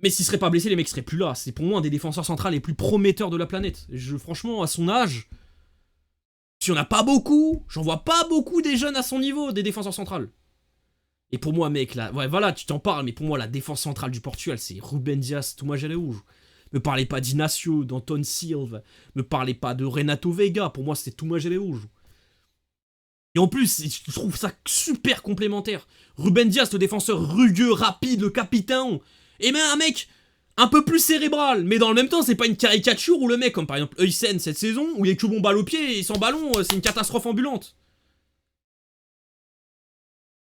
Mais s'il serait pas blessé, les mecs seraient plus là. C'est pour moi un des défenseurs centraux les plus prometteurs de la planète. Franchement, à son âge, si on a pas beaucoup, j'en vois pas beaucoup des jeunes à son niveau, des défenseurs centrales. Et pour moi, mec, là, ouais, voilà, tu t'en parles, mais pour moi, la défense centrale du Portugal, c'est Ruben Dias, Touma Jalehoj. Me parlez pas d'Inacio, d'Anton Silva, me parlez pas de Renato Veiga, pour moi, c'est Touma Jalehoj. Et en plus, je trouve ça super complémentaire. Ruben Dias, le défenseur rugueux, rapide, le capitaine. Et même un mec un peu plus cérébral, mais dans le même temps, c'est pas une caricature où le mec, comme par exemple Huysen cette saison, où il est que bon balle au pied et sans ballon, c'est une catastrophe ambulante.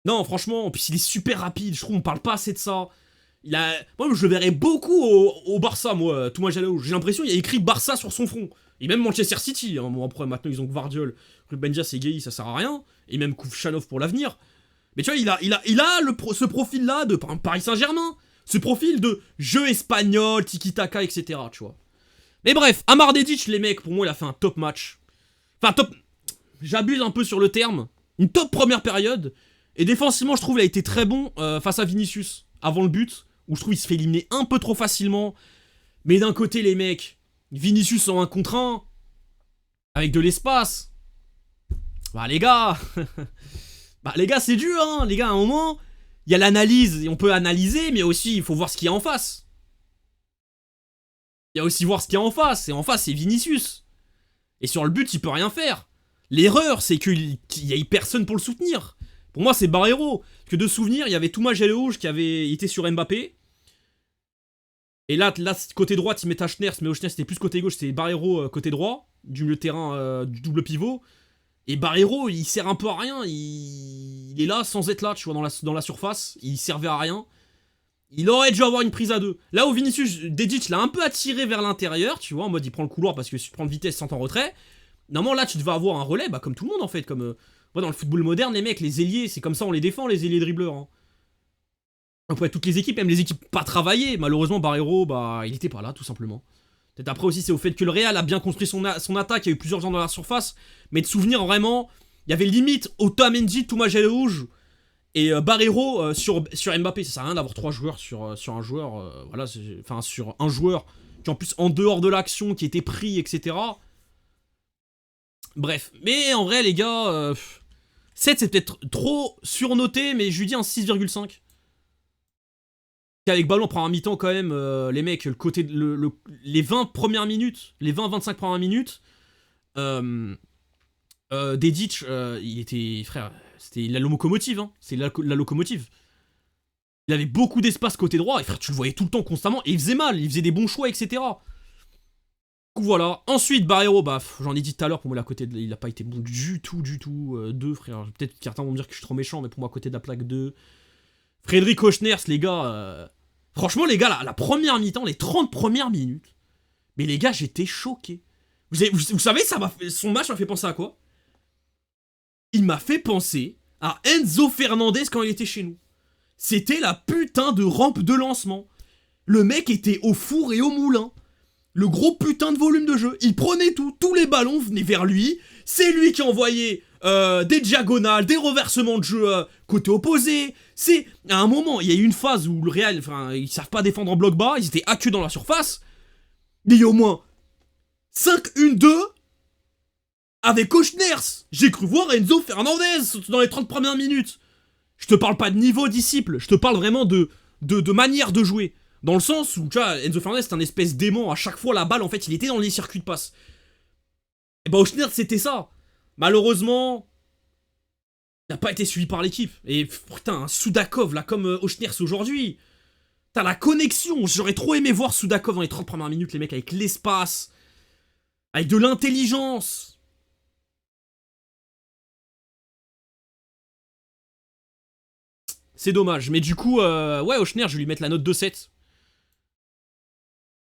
Non, franchement, puis il est super rapide, je trouve on parle pas assez de ça. Moi, je le verrais beaucoup au Barça, moi, Touma Jalehoj. J'ai l'impression qu'il y a écrit Barça sur son front. Et même Manchester City, hein. Bon, après, maintenant, ils ont Gvardiol, Ruben Dias et Gueye, ça sert à rien. Et même Kouvchanov pour l'avenir. Mais tu vois, il a ce profil-là de Paris Saint-Germain. Ce profil de jeu espagnol, tiki-taka, etc. Tu vois. Mais bref, Amar Dedic, les mecs, pour moi, il a fait un top match. Enfin, top... J'abuse un peu sur le terme. Une top première période. Et défensivement, je trouve qu'il a été très bon face à Vinicius. Avant le but, où je trouve qu'il se fait éliminer un peu trop facilement. Mais d'un côté, les mecs, Vinicius en 1 contre 1, avec de l'espace. Bah les gars, c'est dur, hein. Les gars, à un moment, il y a l'analyse, et on peut analyser, mais aussi, il faut voir ce qu'il y a en face. Il y a aussi voir ce qu'il y a en face, et en face, c'est Vinicius. Et sur le but, il peut rien faire. L'erreur, c'est qu'il y a personne pour le soutenir. Pour moi, c'est Barreiro. Parce que de souvenir, il y avait Touma Jalehoj qui avait été sur Mbappé. Et là, côté droit, il met Tachners, mais Auchners c'était plus côté gauche, c'était Barreiro côté droit, du milieu de terrain, du double pivot. Et Barreiro, il sert un peu à rien, il est là sans être là, tu vois, dans la surface, il servait à rien. Il aurait dû avoir une prise à deux. Là où Vinicius, Dedic l'a un peu attiré vers l'intérieur, tu vois, en mode il prend le couloir parce que si tu prends de vitesse sans en retrait. Normalement là tu devais avoir un relais, bah comme tout le monde en fait, comme dans le football moderne, les mecs, les ailiers, c'est comme ça on les défend, les ailiers dribbleurs. Hein. Après toutes les équipes, même les équipes pas travaillées, malheureusement Barreiro, bah il était pas là tout simplement. Peut-être après aussi c'est au fait que le Real a bien construit son attaque, il y a eu plusieurs gens dans la surface, mais de souvenir vraiment, il y avait limite Otamendi, Thomas Rouge et Barreiro sur Mbappé. Ça sert à rien d'avoir 3 joueurs sur un joueur, voilà, enfin sur un joueur qui en plus en dehors de l'action, qui était pris, etc. Bref, mais en vrai les gars, 7 c'est peut-être trop surnoté, mais je lui dis un 6,5. Avec ballon prend un mi-temps quand même, les mecs, le côté les 20 premières minutes, les 20-25 premières minutes, Dedic, il était, frère, c'était la locomotive, hein, c'est la locomotive. Il avait beaucoup d'espace côté droit, et frère, tu le voyais tout le temps, constamment, et il faisait mal, il faisait des bons choix, etc. Donc voilà. Ensuite, Barreiro, bah, j'en ai dit tout à l'heure, pour moi, là, côté il a pas été bon du tout, 2, frère. Peut-être que certains vont me dire que je suis trop méchant, mais pour moi, à côté de la plaque 2. Frédéric Auchners, les gars, franchement, les gars, la première mi-temps, les 30 premières minutes, mais les gars, j'étais choqué. Vous savez, son match m'a fait penser à quoi? Il m'a fait penser à Enzo Fernandez quand il était chez nous. C'était la putain de rampe de lancement. Le mec était au four et au moulin. Le gros putain de volume de jeu. Il prenait tout. Tous les ballons venaient vers lui. C'est lui qui envoyait des diagonales, des reversements de jeu côté opposé. C'est à un moment, il y a eu une phase où le Real, enfin, ils savent pas défendre en bloc bas. Ils étaient acculés dans la surface. Mais il y a au moins 5-1-2 avec Auchners. J'ai cru voir Enzo Fernandez dans les 30 premières minutes. Je te parle pas de niveau disciple, je te parle vraiment de manière de jouer. Dans le sens où, tu vois, Enzo Fernandez c'est un espèce d'aimant, à chaque fois la balle, en fait, il était dans les circuits de passe. Et bah, Auchners, c'était ça. Malheureusement, il n'a pas été suivi par l'équipe. Et putain, un Soudakov, là, comme Auchners aujourd'hui. T'as la connexion, j'aurais trop aimé voir Soudakov dans les 30 premières minutes, les mecs, avec l'espace, avec de l'intelligence. C'est dommage, mais du coup, ouais, Auchners, je vais lui mettre la note de 7.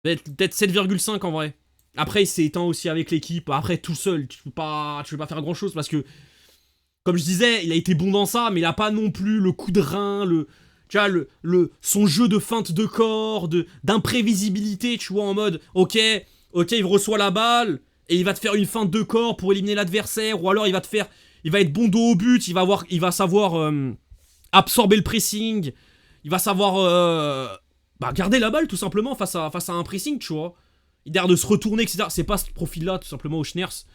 Peut-être 7,5 en vrai. Après, il s'est éteint aussi avec l'équipe. Après, tout seul, tu peux pas faire grand chose parce que, comme je disais, il a été bon dans ça, mais il a pas non plus le coup de rein, tu vois, son jeu de feinte de corps, d'imprévisibilité, tu vois, en mode, ok, il reçoit la balle et il va te faire une feinte de corps pour éliminer l'adversaire, ou alors il va être bon dos au but, il va savoir absorber le pressing, il va savoir garder la balle tout simplement face à un pressing, tu vois. Il a l'air de se retourner, etc. C'est pas ce profil-là, tout simplement, Auchners.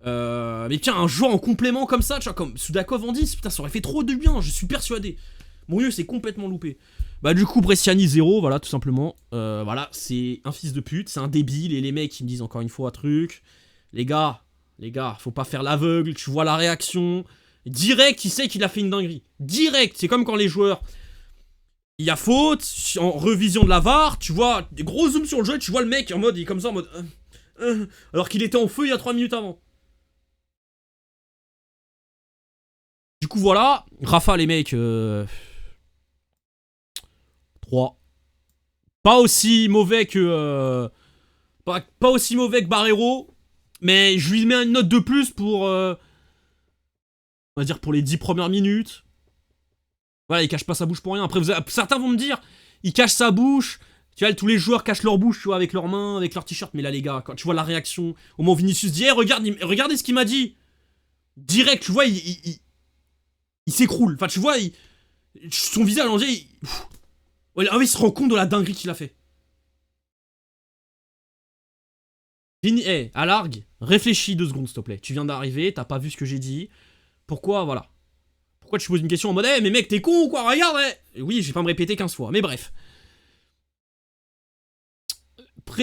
Mais tiens, un joueur en complément comme ça, tu vois, comme Soudakov en 10, putain, ça aurait fait trop de bien, je suis persuadé. Mourinho s'est complètement loupé. Bah, du coup, Bresciani 0, voilà, tout simplement. Voilà, c'est un fils de pute, c'est un débile, et les mecs, ils me disent encore une fois un truc. Les gars, faut pas faire l'aveugle, tu vois la réaction. Direct, il sait qu'il a fait une dinguerie. Direct, c'est comme quand les joueurs... Il y a faute, en revision de la VAR, tu vois, des gros zooms sur le jeu, tu vois le mec en mode, il est comme ça en mode... alors qu'il était en feu il y a 3 minutes avant. Du coup voilà, Rafa les mecs... 3. Pas aussi mauvais que... pas aussi mauvais que Barreiro, mais je lui mets une note de plus pour... on va dire pour les 10 premières minutes. Voilà, il cache pas sa bouche pour rien. Après, certains vont me dire, il cache sa bouche. Tu vois, tous les joueurs cachent leur bouche, tu vois, avec leurs mains, avec leur t-shirt. Mais là, les gars, quand tu vois la réaction, au moment où Vinicius dit, hey, regardez ce qu'il m'a dit. Direct, tu vois, il s'écroule. Enfin, tu vois, son visage, on dirait, il se rend compte de la dinguerie qu'il a fait. À largue, réfléchis 2 secondes, s'il te plaît. Tu viens d'arriver, t'as pas vu ce que j'ai dit. Pourquoi, voilà. Pourquoi tu poses une question en mode, hey, mais mec, t'es con ou quoi? Regarde, hey. Oui, je vais pas me répéter 15 fois, mais bref.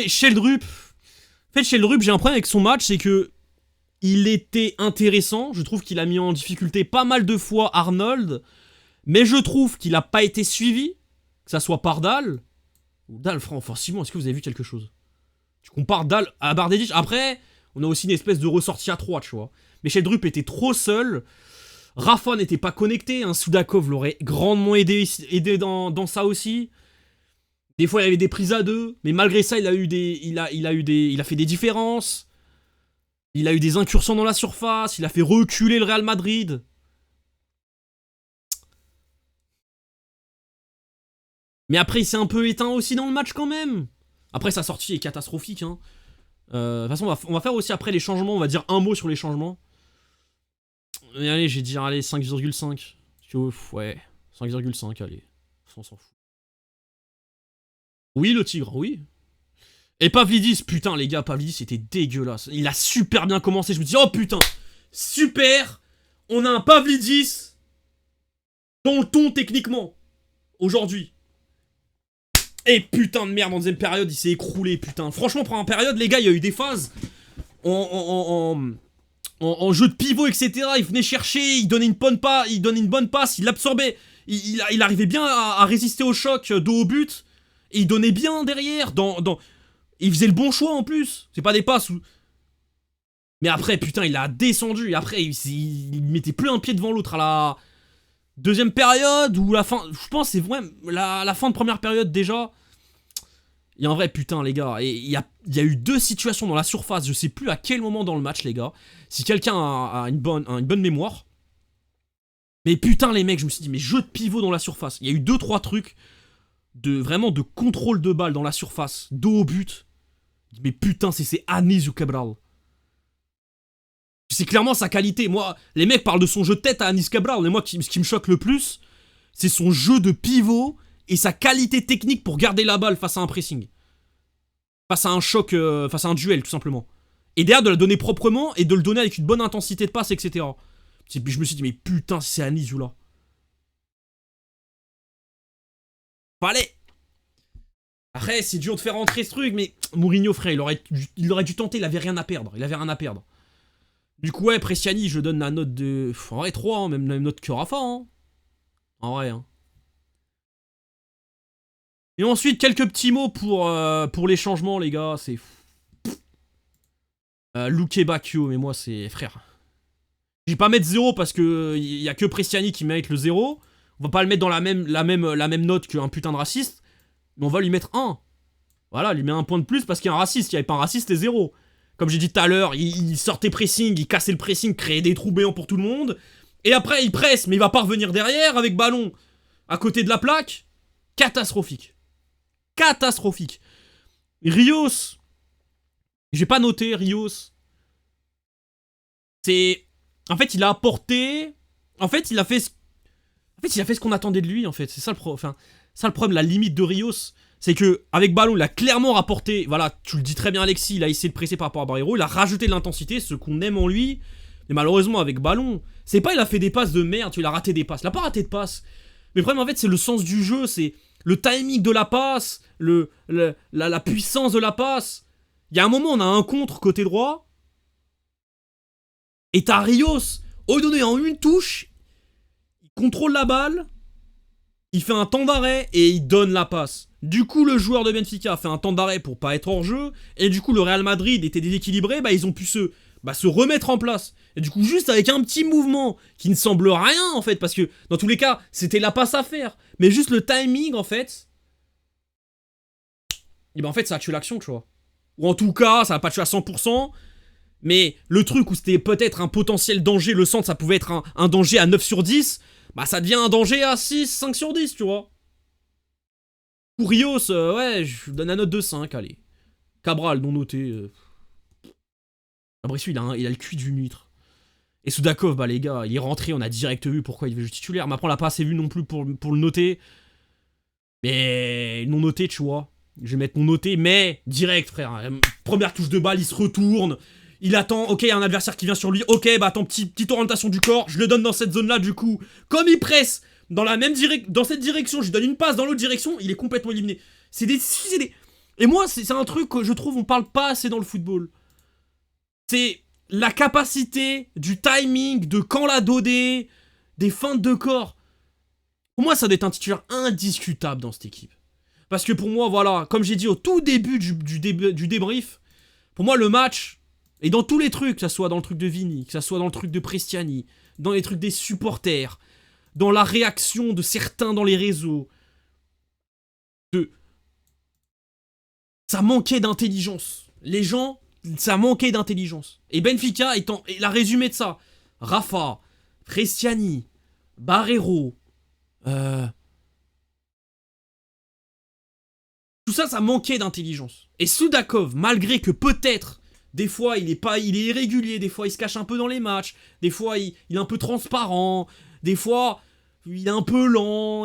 Sheldrup. En fait, Sheldrup, j'ai un problème avec son match, c'est que il était intéressant. Je trouve qu'il a mis en difficulté pas mal de fois Arnold. Mais je trouve qu'il a pas été suivi. Que ça soit Pardal. Dal, frère, offensivement, est-ce que vous avez vu quelque chose? Tu compares Dal à Bardédic. Après, on a aussi une espèce de ressortie à 3, tu vois. Mais Sheldrup était trop seul. Rafa n'était pas connecté. Hein. Soudakov l'aurait grandement aidé dans ça aussi. Des fois, il y avait des prises à 2. Mais malgré ça, il a fait des différences. Il a eu des incursions dans la surface. Il a fait reculer le Real Madrid. Mais après, il s'est un peu éteint aussi dans le match quand même. Après, sa sortie est catastrophique. Hein. De toute façon, on va faire aussi après les changements. On va dire un mot sur les changements. Et allez, j'ai dit, allez, 5,5. Ouais, 5,5, allez. On s'en fout. Oui, le tigre, oui. Et Pavlidis, putain, les gars, Pavlidis, c'était dégueulasse. Il a super bien commencé. Je me dis, oh putain, super. On a un Pavlidis dans le ton techniquement. Aujourd'hui. Et putain de merde, en deuxième période, il s'est écroulé, putain. Franchement, pendant une période, les gars, il y a eu des phases en jeu de pivot, etc. Il venait chercher, il donnait une bonne passe, il l'absorbait. Il arrivait bien à résister au choc dos au but. Et il donnait bien derrière. Il faisait le bon choix en plus. C'est pas des passes où... Mais après, putain, il a descendu. Et après, il mettait plus un pied devant l'autre à la deuxième période ou la fin. Je pense que c'est vraiment la fin de première période déjà. Et en vrai, putain, les gars, il y a eu 2 situations dans la surface. Je sais plus à quel moment dans le match, les gars. Si quelqu'un a une bonne mémoire. Mais putain, les mecs, je me suis dit, mais jeu de pivot dans la surface. Il y a eu 2-3 trucs vraiment de contrôle de balle dans la surface, dos au but. Mais putain, c'est Anis ou Cabral. C'est clairement sa qualité. Moi, les mecs parlent de son jeu de tête à Anis Cabral. Mais moi, ce qui me choque le plus, c'est son jeu de pivot et sa qualité technique pour garder la balle face à un pressing. Face à un choc, face à un duel, tout simplement. Et derrière, de la donner proprement et de le donner avec une bonne intensité de passe, etc. Je me suis dit, mais putain, c'est Anis ou là. Fallait. Après, c'est dur de faire rentrer ce truc, mais Mourinho, frère, il aurait dû tenter, il avait rien à perdre. Du coup, ouais, Bresciani, je donne la note de... En vrai, 3, hein, même la même note que Rafa. Hein. En vrai. Hein. Et ensuite, quelques petits mots pour les changements, les gars. C'est... Luque Bacchio, mais moi, c'est... Frère. Je vais pas mettre 0 parce que y a que Bresciani qui mérite le 0. On va pas le mettre dans la même note qu'un putain de raciste. Mais on va lui mettre 1. Voilà, lui met un point de plus parce qu'il y a un raciste. Il n'y avait pas un raciste, c'est 0. Comme j'ai dit tout à l'heure, il sortait pressing, il cassait le pressing, créait des trous béants pour tout le monde. Et après, il presse, mais il va pas revenir derrière avec ballon à côté de la plaque. Catastrophique. Catastrophique. Rios. J'ai pas noté, Rios. C'est... En fait, il a apporté... En fait, il a fait ce qu'on attendait de lui, en fait. C'est ça le problème, la limite de Rios. C'est que avec ballon, il a clairement rapporté. Voilà, tu le dis très bien, Alexis. Il a essayé de presser par rapport à Barreiro. Il a rajouté de l'intensité, ce qu'on aime en lui. Mais malheureusement, avec ballon, c'est pas il a fait des passes de merde. Il a raté des passes. Il a pas raté de passes. Mais le problème, en fait, c'est le sens du jeu. C'est le timing de la passe, la puissance de la passe. Il y a un moment, on a un contre côté droit. Et t'as Rios. Au lieu de donner en une touche, il contrôle la balle. Il fait un temps d'arrêt et il donne la passe. Du coup, le joueur de Benfica a fait un temps d'arrêt pour pas être hors jeu. Et du coup, le Real Madrid était déséquilibré. Bah, ils ont pu se remettre en place. Et du coup, juste avec un petit mouvement qui ne semble rien, en fait. Parce que, dans tous les cas, c'était la passe à faire. Mais juste le timing, en fait. Et ben, en fait, ça a tué l'action, tu vois. Ou en tout cas, ça va pas tuer à 100%. Mais le truc où c'était peut-être un potentiel danger, le centre, ça pouvait être un danger à 9 sur 10. Bah, ça devient un danger à 6, 5 sur 10, tu vois. Pour Rios, ouais, je donne la note de 5, allez. Cabral, non noté. Fabricio, il a le cul d'une huître. Et Soudakov, bah les gars, il est rentré, on a direct vu pourquoi il devait jouer titulaire. Mais après, on l'a pas assez vu non plus pour le noter. Mais non noté, tu vois. Je vais mettre non noté, mais direct, frère. Première touche de balle, il se retourne. Il attend, ok, il y a un adversaire qui vient sur lui. Ok, bah attends, petite orientation du corps. Je le donne dans cette zone-là, du coup. Comme il presse dans cette direction, je lui donne une passe dans l'autre direction, il est complètement éliminé. C'est des... Et moi, c'est un truc que je trouve on parle pas assez dans le football. C'est la capacité du timing, de quand la doder, des feintes de corps. Pour moi, ça doit être un titulaire indiscutable dans cette équipe. Parce que pour moi, voilà, comme j'ai dit au tout début du débrief, pour moi, le match, et dans tous les trucs, que ça soit dans le truc de Vini, que ça soit dans le truc de Prestiani, dans les trucs des supporters, dans la réaction de certains dans les réseaux, ça manquait d'intelligence. Les gens, ça manquait d'intelligence. Et Benfica étant la résumé de ça. Rafa, Prestiani, Barreiro, tout ça, ça manquait d'intelligence. Et Soudakov, malgré que peut-être, des fois, il est irrégulier, des fois, il se cache un peu dans les matchs, des fois, il est un peu transparent, des fois, il est un peu lent.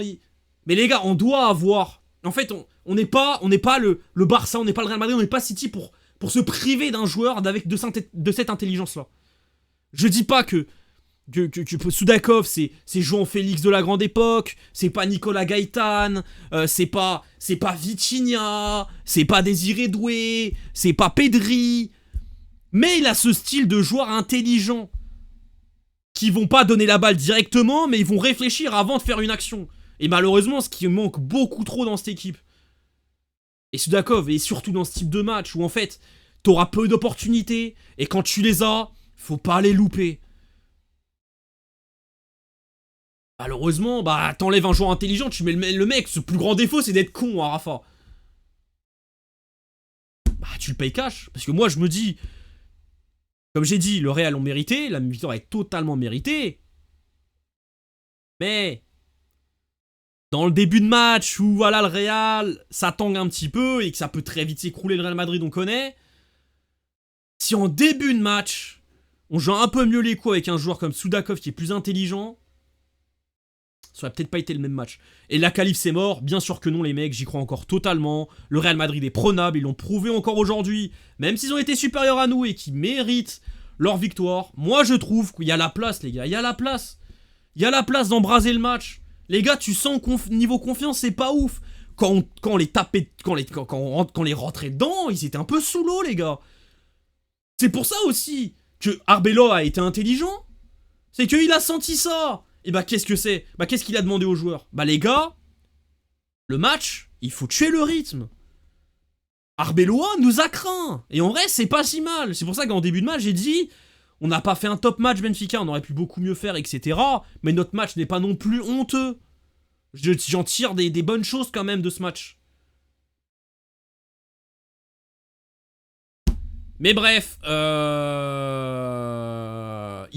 Mais les gars, on doit avoir... En fait, on n'est pas le Barça, on n'est pas le Real Madrid, on n'est pas City pour se priver d'un joueur de cette intelligence-là. Je dis pas que Soudakov, c'est João Félix de la grande époque, c'est pas Nicolas Gaëtan, c'est pas Vitinha, c'est pas Désiré Doué, c'est pas Pedri, mais il a ce style de joueur intelligent qui vont pas donner la balle directement, mais ils vont réfléchir avant de faire une action. Et malheureusement, ce qui manque beaucoup trop dans cette équipe, et Soudakov, et surtout dans ce type de match où en fait, t'auras peu d'opportunités, et quand tu les as, faut pas les louper. Malheureusement, bah t'enlèves un joueur intelligent, tu mets le mec, ce plus grand défaut c'est d'être con, hein, Rafa. Bah tu le payes cash, parce que moi je me dis, comme j'ai dit, le Real ont mérité, la victoire est totalement méritée. Mais dans le début de match où voilà le Real, ça tangue un petit peu et que ça peut très vite s'écrouler, le Real Madrid on connaît. Si en début de match, on joue un peu mieux les coups avec un joueur comme Soudakov qui est plus intelligent, ça aurait peut-être pas été le même match. Et la qualif c'est mort, bien sûr que non les mecs, j'y crois encore totalement. Le Real Madrid est prenable, ils l'ont prouvé encore aujourd'hui. Même s'ils ont été supérieurs à nous et qu'ils méritent leur victoire, moi je trouve qu'il y a la place les gars, il y a la place. Il y a la place d'embraser le match. Les gars, tu sens niveau confiance, c'est pas ouf. Quand on les tapait, quand on les rentrait dedans, ils étaient un peu sous l'eau les gars. C'est pour ça aussi que Arbeloa a été intelligent. C'est qu'il a senti ça. Et bah qu'est-ce que c'est? Bah qu'est-ce qu'il a demandé aux joueurs? Bah les gars, le match, il faut tuer le rythme. Arbeloa nous a craint. Et en vrai, c'est pas si mal. C'est pour ça qu'en début de match, j'ai dit, on n'a pas fait un top match Benfica, on aurait pu beaucoup mieux faire, etc. Mais notre match n'est pas non plus honteux. J'en tire des bonnes choses quand même de ce match. Mais bref, il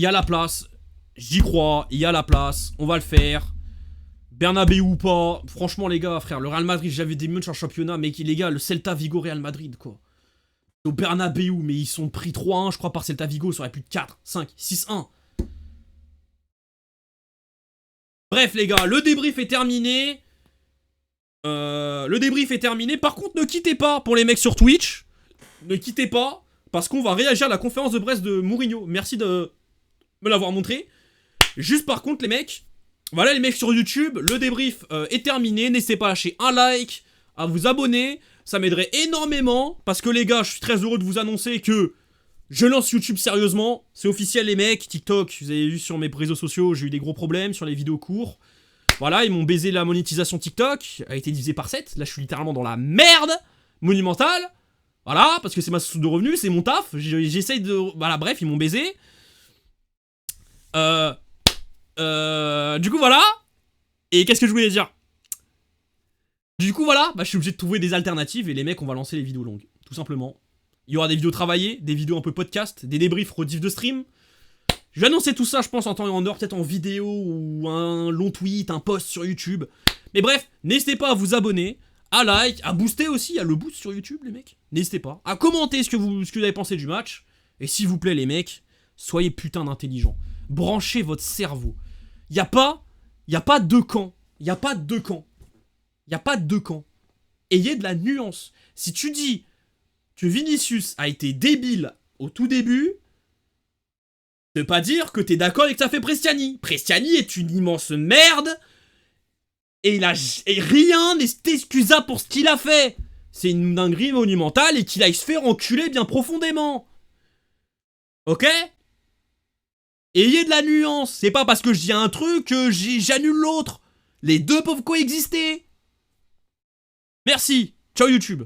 y a la place. J'y crois, il y a la place, on va le faire. Bernabéu ou pas, franchement les gars, frère, le Real Madrid, j'avais des matchs en championnat, mais les gars, le Celta Vigo Real Madrid, quoi. Au Bernabéu, mais ils sont pris 3-1, je crois, par Celta Vigo, ça aurait pu être 4, 5, 6-1. Bref les gars, le débrief est terminé. Par contre, ne quittez pas pour les mecs sur Twitch. Ne quittez pas, parce qu'on va réagir à la conférence de presse de Mourinho. Merci de me l'avoir montré. Juste par contre les mecs, voilà les mecs sur YouTube, le débrief est terminé. N'hésitez pas à lâcher un like, à vous abonner, ça m'aiderait énormément. Parce que les gars, je suis très heureux de vous annoncer que je lance YouTube sérieusement. C'est officiel les mecs, TikTok, vous avez vu sur mes réseaux sociaux, j'ai eu des gros problèmes sur les vidéos courts. Voilà, ils m'ont baisé la monétisation TikTok, a été divisée par 7. Là je suis littéralement dans la merde monumentale. Voilà, parce que c'est ma source de revenus, c'est mon taf, j'essaye de... Voilà, bref, ils m'ont baisé. Du coup voilà. Et qu'est-ce que je voulais dire? Du coup voilà, bah je suis obligé de trouver des alternatives. Et les mecs, on va lancer les vidéos longues, tout simplement. Il y aura des vidéos travaillées, des vidéos un peu podcast, des débriefs, rediff de stream. Je vais annoncer tout ça, je pense, en temps et en heure, peut-être en vidéo ou un long tweet, un post sur YouTube. Mais bref, n'hésitez pas à vous abonner, à like, à booster aussi, il y a le boost sur YouTube les mecs. N'hésitez pas à commenter ce que vous avez pensé du match. Et s'il vous plaît les mecs, soyez putain d'intelligents. Branchez votre cerveau. Y a pas deux camps. Y a pas deux camps. Y a pas deux camps. Ayez de la nuance. Si tu dis que Vinicius a été débile au tout début, ça veut pas dire que t'es d'accord avec ce qu'a fait Prestiani. Prestiani est une immense merde. Et rien n'est excusable pour ce qu'il a fait. C'est une dinguerie monumentale et qu'il aille se faire enculer bien profondément. Ok ? Ayez de la nuance, c'est pas parce que je dis un truc que j'annule l'autre. Les deux peuvent coexister. Merci. Ciao YouTube.